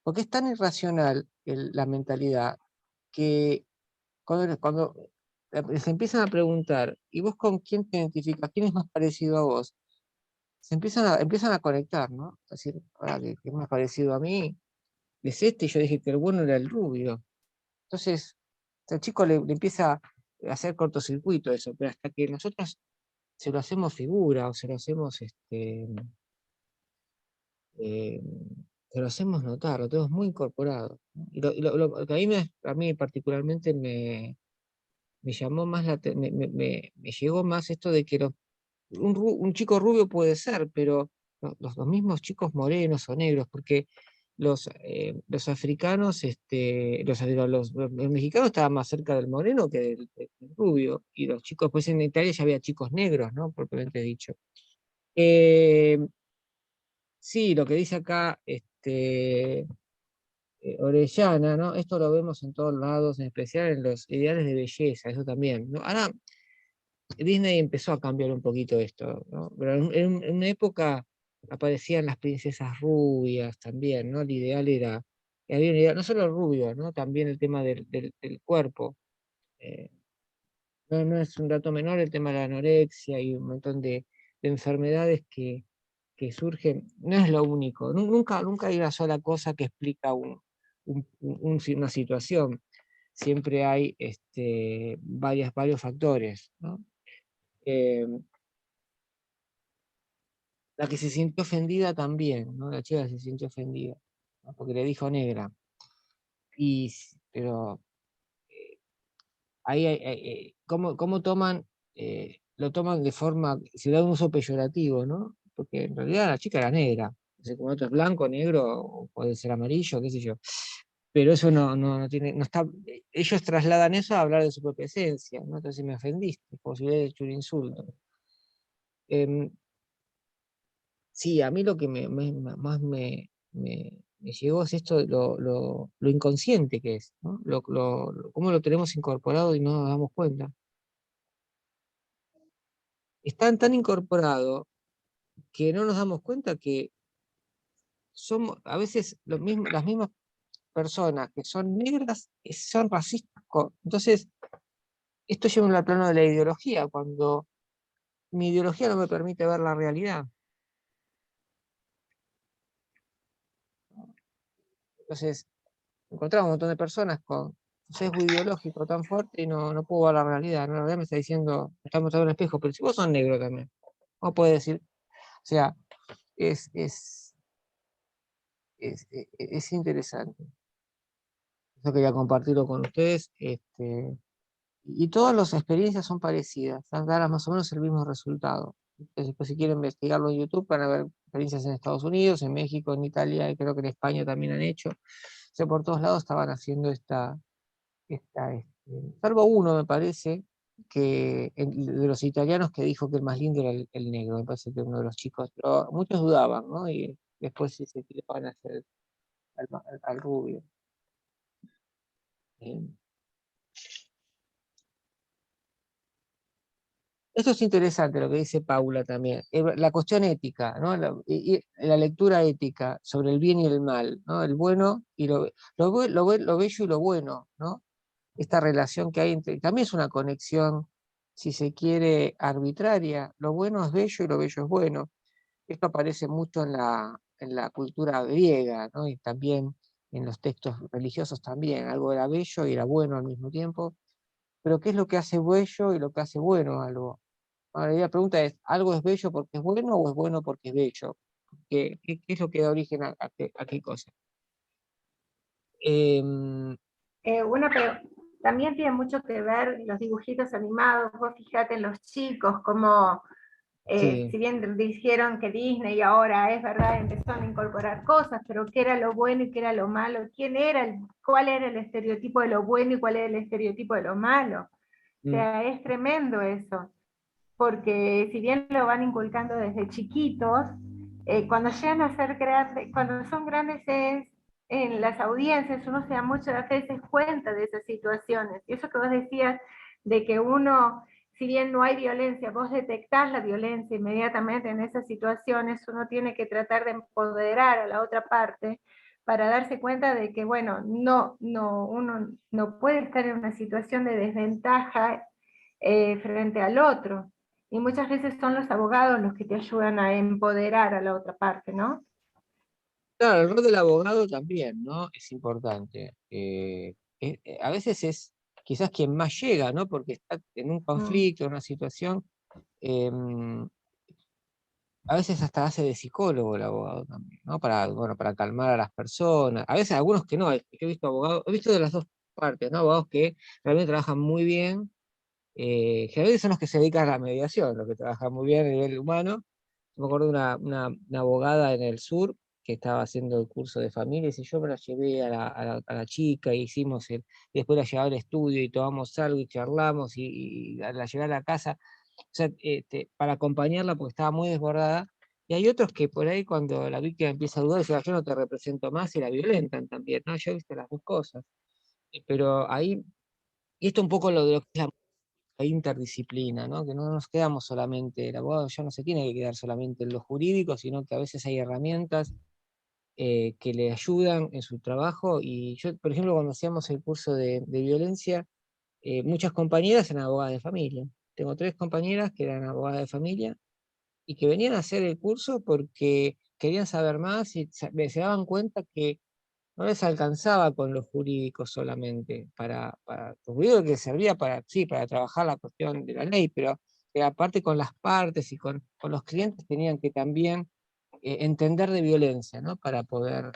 porque es tan irracional la mentalidad, que cuando se empiezan a preguntar, ¿y vos con quién te identificas? ¿Quién es más parecido a vos? Empiezan a conectar, ¿no? Es decir, ahora que es más parecido a mí, es este, y yo dije que el bueno era el rubio. Entonces, al chico le empieza a hacer cortocircuito eso, pero hasta que nosotros se lo hacemos figura o eh, se lo hacemos notar, lo tenemos muy incorporado, ¿no? Lo que a mí particularmente me llamó más me llegó más esto de que un chico rubio puede ser, pero los mismos chicos morenos o negros, porque los africanos, los mexicanos estaban más cerca del moreno que del rubio, y los chicos, pues en Italia ya había chicos negros, ¿no? Propiamente dicho. Eh, sí, lo que dice acá, Orellana, ¿no? Esto lo vemos en todos lados, en especial en los ideales de belleza, eso también, ¿no? Ahora, Disney empezó a cambiar un poquito esto, ¿no? Pero en una época aparecían las princesas rubias también, ¿no? El ideal había un ideal, no solo el rubio, ¿no? También el tema del cuerpo. eh, no es un dato menor el tema de la anorexia y un montón de enfermedades que surgen, no es lo único, nunca hay una sola cosa que explica una situación, siempre hay varios factores, ¿no? La que se sintió ofendida también, ¿no? La chica se sintió ofendida, ¿no? Porque le dijo negra, pero ¿cómo toman? Lo toman de forma, se da un uso peyorativo, ¿no? Porque en realidad la chica era negra. Entonces, como otro es blanco, negro, o puede ser amarillo, qué sé yo. Pero eso no tiene, no está. Ellos trasladan eso a hablar de su propia esencia, ¿no? Entonces me ofendiste, como si hubiera hecho un insulto. Sí, a mí lo que más me llegó es esto, lo inconsciente que es, ¿no? Cómo lo tenemos incorporado y no nos damos cuenta. Están tan incorporado que no nos damos cuenta que somos a veces las mismas personas que son negras son racistas. Entonces, esto lleva al plano de la ideología, cuando mi ideología no me permite ver la realidad. Entonces, encontramos un montón de personas con un sesgo ideológico tan fuerte y no puedo ver la realidad. ¿No? La realidad me está diciendo, me está mostrando un espejo, pero si vos sos negro también, ¿cómo puede decir? O sea, es interesante. Yo quería compartirlo con ustedes. Y todas las experiencias son parecidas, dan más o menos el mismo resultado. Entonces, después, si quieren investigarlo en YouTube, van a ver experiencias en Estados Unidos, en México, en Italia, y creo que en España también han hecho. O sea, por todos lados estaban haciendo salvo uno, me parece, de los italianos que dijo que el más lindo era el negro, me parece que uno de los chicos, pero muchos dudaban, ¿no? Y después sí se tiraban a hacer al rubio. Esto es interesante lo que dice Paula también, la cuestión ética, ¿no? Y la lectura ética sobre el bien y el mal, ¿no? El bueno y lo bello y lo bueno, ¿no? Esta relación que hay también es una conexión, si se quiere, arbitraria. Lo bueno es bello y lo bello es bueno. Esto aparece mucho en la cultura griega, ¿no? Y también en los textos religiosos también. Algo era bello y era bueno al mismo tiempo. Pero ¿qué es lo que hace bello y lo que hace bueno algo? Ahora, la pregunta es, ¿algo es bello porque es bueno o es bueno porque es bello? ¿Qué es lo que da origen a qué cosa? Bueno, pero también tiene mucho que ver los dibujitos animados. Vos fíjate en los chicos, como Sí. si bien dijeron que Disney ahora es verdad, empezaron a incorporar cosas, pero qué era lo bueno y qué era lo malo, cuál era el estereotipo de lo bueno y cuál era el estereotipo de lo malo. O sea, es tremendo eso, porque si bien lo van inculcando desde chiquitos, cuando llegan a ser grandes, cuando son grandes en las audiencias, uno se da muchas veces cuenta de esas situaciones. Y eso que vos decías de que uno, si bien no hay violencia, vos detectás la violencia inmediatamente en esas situaciones, uno tiene que tratar de empoderar a la otra parte para darse cuenta de que, bueno, uno no puede estar en una situación de desventaja frente al otro. Y muchas veces son los abogados los que te ayudan a empoderar a la otra parte, ¿no? Claro, el rol del abogado también, ¿no? Es importante. A veces es quizás quien más llega, ¿no? Porque está en un conflicto, en una situación. A veces hasta hace de psicólogo el abogado también, ¿no? Para calmar a las personas. A veces algunos que no. Yo he visto abogados, he visto de las dos partes, ¿no? Abogados que realmente trabajan muy bien. Generalmente son los que se dedican a la mediación, los que trabajan muy bien a nivel humano. Me acuerdo de una abogada en el sur que estaba haciendo el curso de familias y yo me la llevé a la chica y y después la llevé al estudio y tomamos algo y charlamos y la llevé a la casa, o sea, para acompañarla porque estaba muy desbordada. Y hay otros que por ahí cuando la víctima empieza a dudar, dice, yo no te represento más y la violentan también, ¿no? Yo he visto las dos cosas. Pero ahí, y esto un poco lo de lo que es la interdisciplina, ¿no? Que no nos quedamos solamente, el abogado ya no se tiene que quedar solamente en lo jurídico, sino que a veces hay herramientas que le ayudan en su trabajo. Y yo, por ejemplo, cuando hacíamos el curso de violencia, muchas compañeras eran abogadas de familia. Tengo 3 compañeras que eran abogadas de familia y que venían a hacer el curso porque querían saber más y se daban cuenta que no les alcanzaba con lo jurídico solamente, para lo jurídico que servía para, sí, para trabajar la cuestión de la ley, pero aparte con las partes y con los clientes tenían que también entender de violencia, ¿no? Para poder,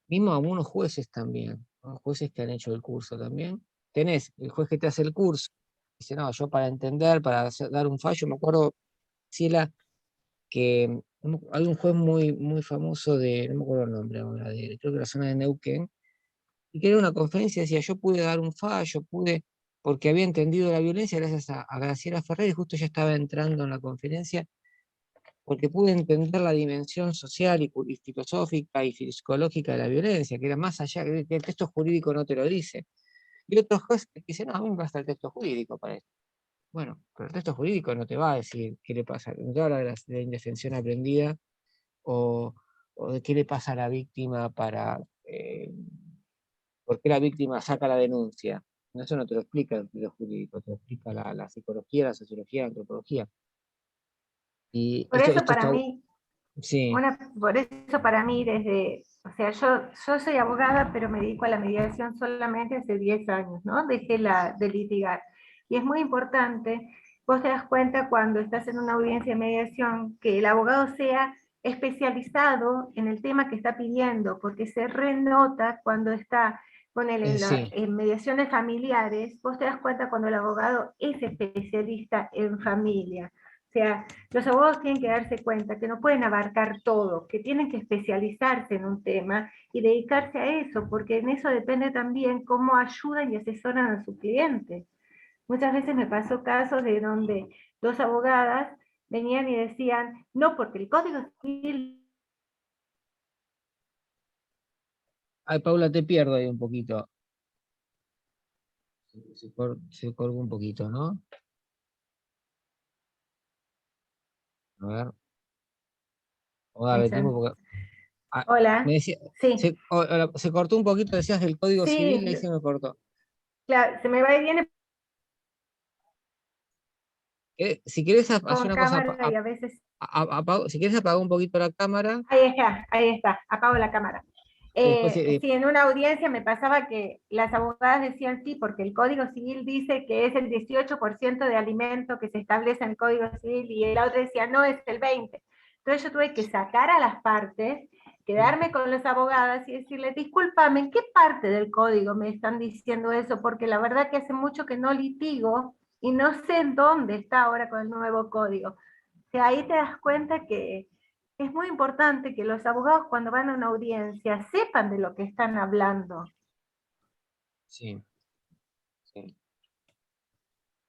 mismo algunos jueces también, ¿no? Jueces que han hecho el curso también. Tenés el juez que te hace el curso, dice, no, yo para entender, para dar un fallo, me acuerdo, Ciela, que hay un juez muy famoso de, no me acuerdo el nombre ahora, creo que la zona de Neuquén, y que era una conferencia, decía, yo pude dar un fallo, porque había entendido la violencia gracias a Graciela Ferrer, y justo ya estaba entrando en la conferencia, porque pude entender la dimensión social y filosófica y psicológica de la violencia, que era más allá, que el texto jurídico no te lo dice. Y otros jueces que dicen, no, a mí me basta el texto jurídico para esto. Bueno, pero el texto jurídico no te va a decir qué le pasa, no te habla de la indefensión aprendida, o de qué le pasa a la víctima por qué la víctima saca la denuncia. Eso no te lo explica lo jurídico, te lo explica la psicología, la sociología, la antropología. Y Por eso para mí, sí. por eso para mí desde, o sea, yo soy abogada, pero me dedico a la mediación solamente hace 10 años, ¿no? Dejé de litigar. Y es muy importante, vos te das cuenta cuando estás en una audiencia de mediación, que el abogado sea especializado en el tema que está pidiendo, porque se renota cuando está con Sí. en mediaciones familiares, vos te das cuenta cuando el abogado es especialista en familia. O sea, los abogados tienen que darse cuenta que no pueden abarcar todo, que tienen que especializarse en un tema y dedicarse a eso, porque en eso depende también cómo ayudan y asesoran a su cliente. Muchas veces me pasó casos de donde 2 abogadas venían y decían, no, porque el Código Civil... Ay, Paula, te pierdo ahí un poquito. Se colgó un poquito, ¿no? A ver. O dame tiempo porque. Hola, Me decía, sí, se cortó un poquito, decías del Código sí, Civil, ahí se me cortó. claro, se me va y viene Si querés hacer con una cosa, cámara y a veces... si querés apagar un poquito la cámara, Ahí está, apago la cámara. después Sí, en una audiencia me pasaba que las abogadas decían sí, porque el Código Civil dice que es el 18% de alimento que se establece en el Código Civil y la otra decía no, es el 20%. Entonces yo tuve que sacar a las partes, quedarme con las abogadas y decirles, discúlpame, ¿en qué parte del código me están diciendo eso? Porque la verdad que hace mucho que no litigo y no sé en dónde está ahora con el nuevo código. O sea, ahí te das cuenta que es muy importante que los abogados cuando van a una audiencia sepan de lo que están hablando. sí.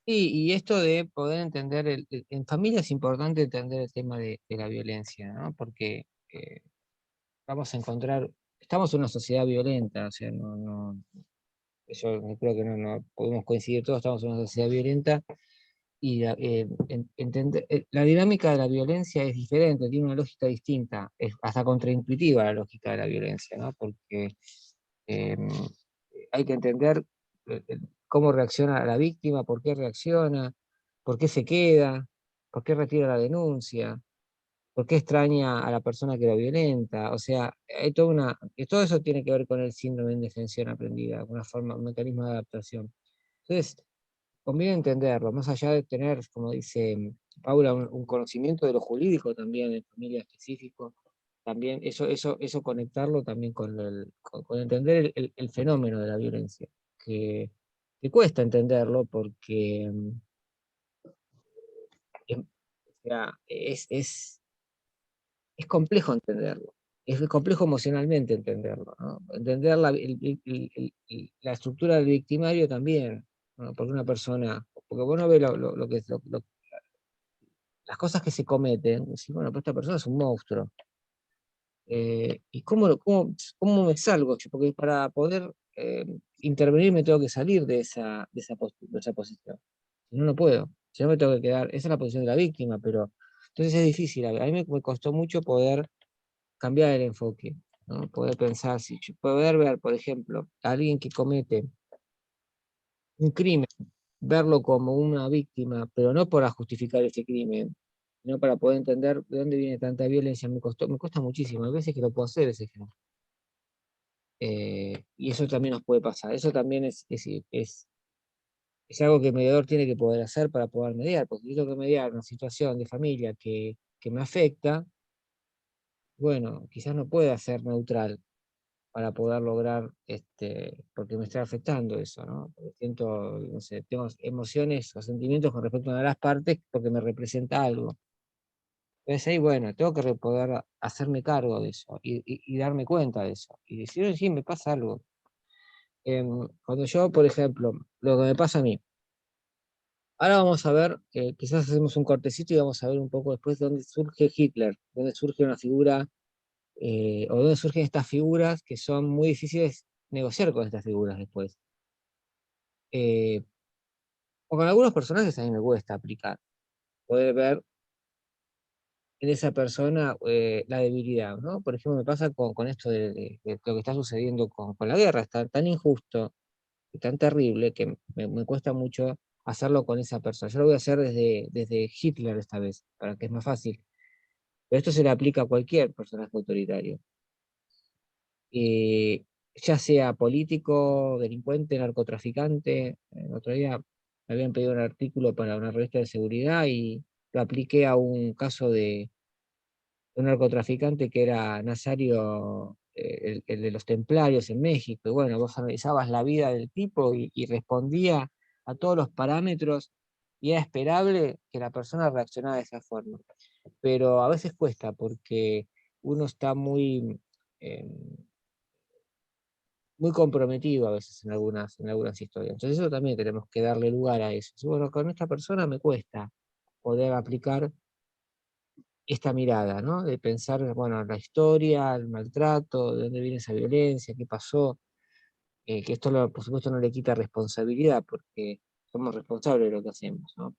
Y esto de poder entender, en familia es importante entender el tema de la violencia, ¿no? Porque vamos a encontrar, estamos en una sociedad violenta, o sea, yo creo que no podemos coincidir todos, estamos en una sociedad violenta, y la dinámica de la violencia es diferente, tiene una lógica distinta, es hasta contraintuitiva la lógica de la violencia, ¿no? Porque eh, hay que entender cómo reacciona la víctima, por qué reacciona, por qué se queda, por qué retira la denuncia, por qué extraña a la persona que lo violenta. O sea, hay todo eso tiene que ver con el síndrome de indefensión aprendida, una forma, un mecanismo de adaptación. Entonces, conviene entenderlo, más allá de tener, como dice Paula, un conocimiento de lo jurídico también en familia específico, también eso conectarlo también con entender el fenómeno de la violencia, que cuesta entenderlo porque o sea, es complejo entenderlo, es complejo emocionalmente entenderlo, ¿no? Entender la estructura del victimario también, ¿no? Porque una persona, porque vos no ves las cosas que se cometen, decís, bueno, pero esta persona es un monstruo. ¿Y cómo me salgo? Porque para poder intervenir me tengo que salir de esa posición. Si no, no puedo. Si no, me tengo que quedar. Esa es la posición de la víctima, pero entonces es difícil. A mí me costó mucho poder cambiar el enfoque, ¿no? Poder pensar, poder ver, por ejemplo, a alguien que comete un crimen, verlo como una víctima, pero no para justificar ese crimen, sino para poder entender de dónde viene tanta violencia, me cuesta muchísimo. Hay veces que lo puedo hacer ese ejemplo. Y eso también nos puede pasar. Eso también es algo que el mediador tiene que poder hacer para poder mediar, porque si yo tengo que mediar una situación de familia que me afecta, bueno, quizás no pueda ser neutral para poder lograr, porque me está afectando eso, ¿no? Porque siento, no sé, tengo emociones o sentimientos con respecto a una de las partes porque me representa algo. Entonces ahí, bueno, tengo que poder hacerme cargo de eso y darme cuenta de eso. Y decir, "Oye, sí, me pasa algo". Cuando yo, por ejemplo, lo que me pasa a mí, ahora vamos a ver, quizás hacemos un cortecito y vamos a ver un poco después dónde surge Hitler, dónde surge una figura, o dónde surgen estas figuras que son muy difíciles negociar con estas figuras después. Eh, o con algunos personajes a mí me cuesta aplicar, poder ver en esa persona la debilidad, ¿no? Por ejemplo, me pasa con esto de lo que está sucediendo con la guerra, está tan injusto y tan terrible que me cuesta mucho hacerlo con esa persona. Yo lo voy a hacer desde Hitler esta vez, para que es más fácil. Pero esto se le aplica a cualquier personaje autoritario. Eh, ya sea político, delincuente, narcotraficante. El otro día me habían pedido un artículo para una revista de seguridad y lo apliqué a un caso de un narcotraficante que era Nazario, el de los templarios en México. Y bueno, vos analizabas la vida del tipo y respondía a todos los parámetros y era esperable que la persona reaccionara de esa forma. Pero a veces cuesta porque uno está eh, muy comprometido a veces en algunas historias. Entonces eso también tenemos que darle lugar a eso. Si, bueno, con esta persona me cuesta poder aplicar esta mirada, ¿no? De pensar, bueno, la historia, el maltrato, de dónde viene esa violencia, qué pasó, que esto por supuesto no le quita responsabilidad, porque somos responsables de lo que hacemos, ¿no?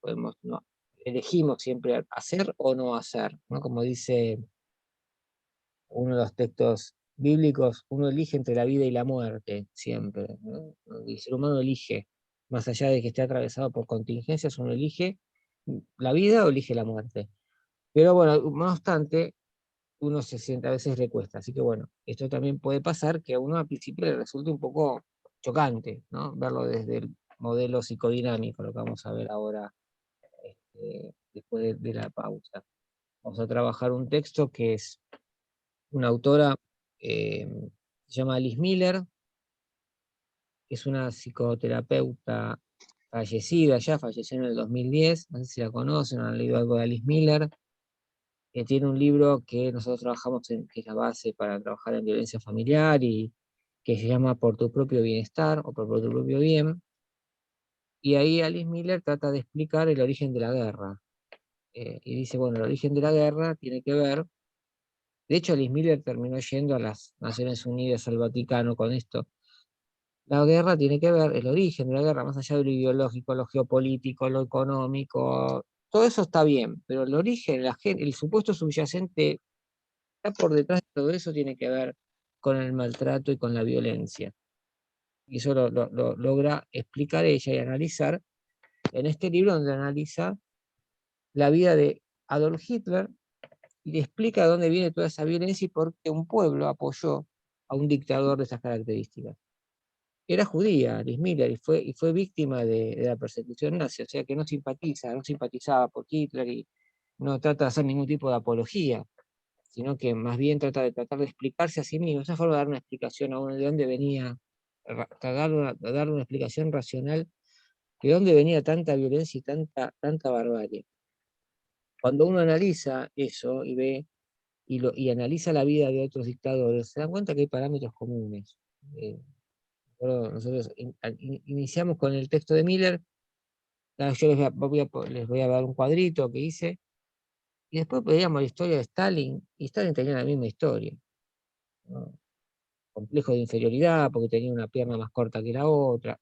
Elegimos siempre hacer o no hacer, ¿no? Como dice uno de los textos bíblicos, uno elige entre la vida y la muerte, siempre, ¿no? El ser humano elige, más allá de que esté atravesado por contingencias, uno elige la vida o elige la muerte. Pero bueno, no obstante, uno se siente, a veces le cuesta. Así que bueno, esto también puede pasar que a uno al principio le resulte un poco chocante, ¿no? Verlo desde el modelo psicodinámico, lo que vamos a ver ahora, después de la pausa. Vamos a trabajar un texto que es una autora, se llama Alice Miller, que es una psicoterapeuta fallecida, ya falleció en el 2010, no sé si la conocen, han leído algo de Alice Miller, que tiene un libro que nosotros trabajamos que es la base para trabajar en violencia familiar y que se llama Por tu propio bienestar o por tu propio bien. Y ahí Alice Miller trata de explicar el origen de la guerra. Y dice, bueno, el origen de la guerra tiene que ver, de hecho Alice Miller terminó yendo a las Naciones Unidas, al Vaticano con esto. La guerra tiene que ver, el origen de la guerra, más allá de lo ideológico, lo geopolítico, lo económico, todo eso está bien, pero el origen, el supuesto subyacente está por detrás de todo eso, tiene que ver con el maltrato y con la violencia. Y eso lo logra explicar ella y analizar en este libro donde analiza la vida de Adolf Hitler y le explica de dónde viene toda esa violencia y por qué un pueblo apoyó a un dictador de esas características. Era judía, Liz Miller, y fue víctima de la persecución nazi, o sea que no simpatizaba por Hitler y no trata de hacer ningún tipo de apología, sino que más bien trata de explicarse a sí mismo, esa forma de dar una explicación a uno de dónde venía, dar una explicación racional de dónde venía tanta violencia y tanta barbarie. Cuando uno analiza eso y ve y analiza la vida de otros dictadores, se dan cuenta que hay parámetros comunes. Nosotros iniciamos con el texto de Miller, yo les voy a dar un cuadrito que hice, y después veíamos la historia de Stalin, y Stalin tenía la misma historia, ¿no? Complejo de inferioridad, porque tenía una pierna más corta que la otra.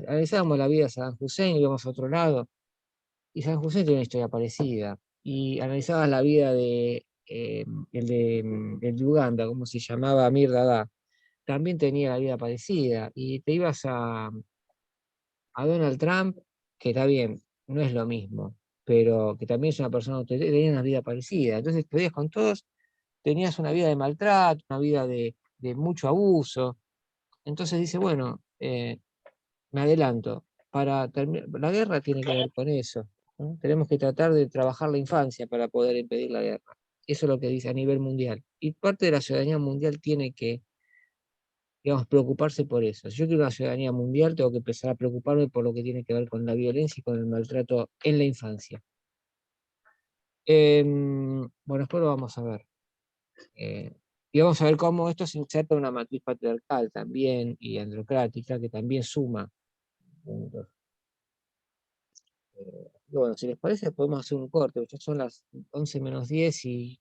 Analizábamos la vida de Saddam Hussein y íbamos a otro lado, y Saddam Hussein tiene una historia parecida. Y analizabas la vida el de Uganda, ¿cómo se llamaba? Amir Dada, también tenía la vida parecida. Y te ibas a Donald Trump, que está bien, no es lo mismo, pero que también es una persona que tenía una vida parecida. Entonces te veías con todos, tenías una vida de maltrato, una vida de mucho abuso. Entonces dice, bueno, me adelanto, la guerra tiene que ver con eso, ¿no? Tenemos que tratar de trabajar la infancia para poder impedir la guerra. Eso es lo que dice a nivel mundial. Y parte de la ciudadanía mundial tiene que, digamos, preocuparse por eso. Si yo quiero una ciudadanía mundial, tengo que empezar a preocuparme por lo que tiene que ver con la violencia y con el maltrato en la infancia. Bueno, después lo vamos a ver. Y vamos a ver cómo esto se inserta en una matriz patriarcal también y androcrática que también suma puntos. Bueno, si les parece, podemos hacer un corte, ya son las 11 menos 10 y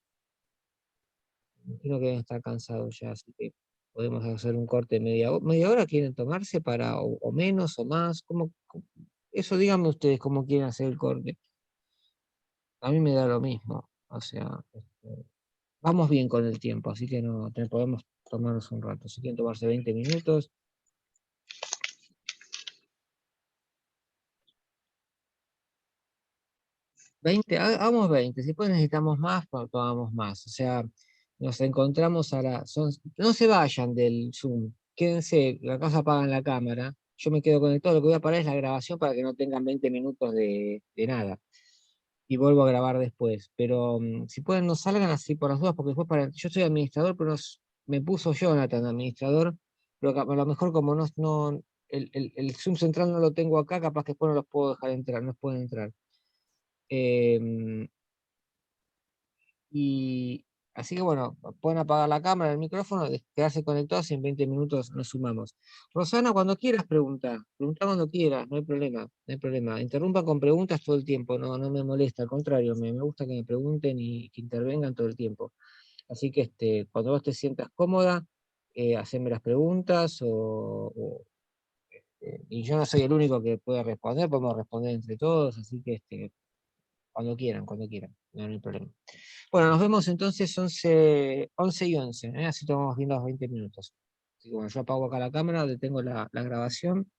imagino que deben estar cansados ya, así que podemos hacer un corte de media hora. ¿Quieren tomarse para, o menos o más? Eso díganme ustedes cómo quieren hacer el corte. A mí me da lo mismo, o sea, vamos bien con el tiempo, así que no podemos tomarnos un rato. Si quieren tomarse 20 minutos. 20, hagamos 20, si después necesitamos más, pues tomamos más. O sea, nos encontramos no se vayan del Zoom, quédense, la casa apagan la cámara, yo me quedo conectado, lo que voy a parar es la grabación para que no tengan 20 minutos de nada. Y vuelvo a grabar después. Pero si pueden, no salgan así por las dudas, porque después yo soy administrador, pero me puso Jonathan administrador, pero a lo mejor como el Zoom central no lo tengo acá, capaz que después no los puedo dejar entrar, no pueden entrar. Y así que bueno, pueden apagar la cámara, el micrófono, quedarse conectados y en 20 minutos nos sumamos. Rosana, cuando quieras pregunta cuando quieras, no hay problema, no hay problema. Interrumpa con preguntas todo el tiempo, no me molesta, al contrario, me gusta que me pregunten y que intervengan todo el tiempo. Así que cuando vos te sientas cómoda, haceme las preguntas y yo no soy el único que puede responder, podemos responder entre todos, así que cuando quieran, no hay problema. Bueno, nos vemos entonces 11 y 11, así tomamos bien los 20 minutos. Así que bueno, yo apago acá la cámara, detengo la grabación.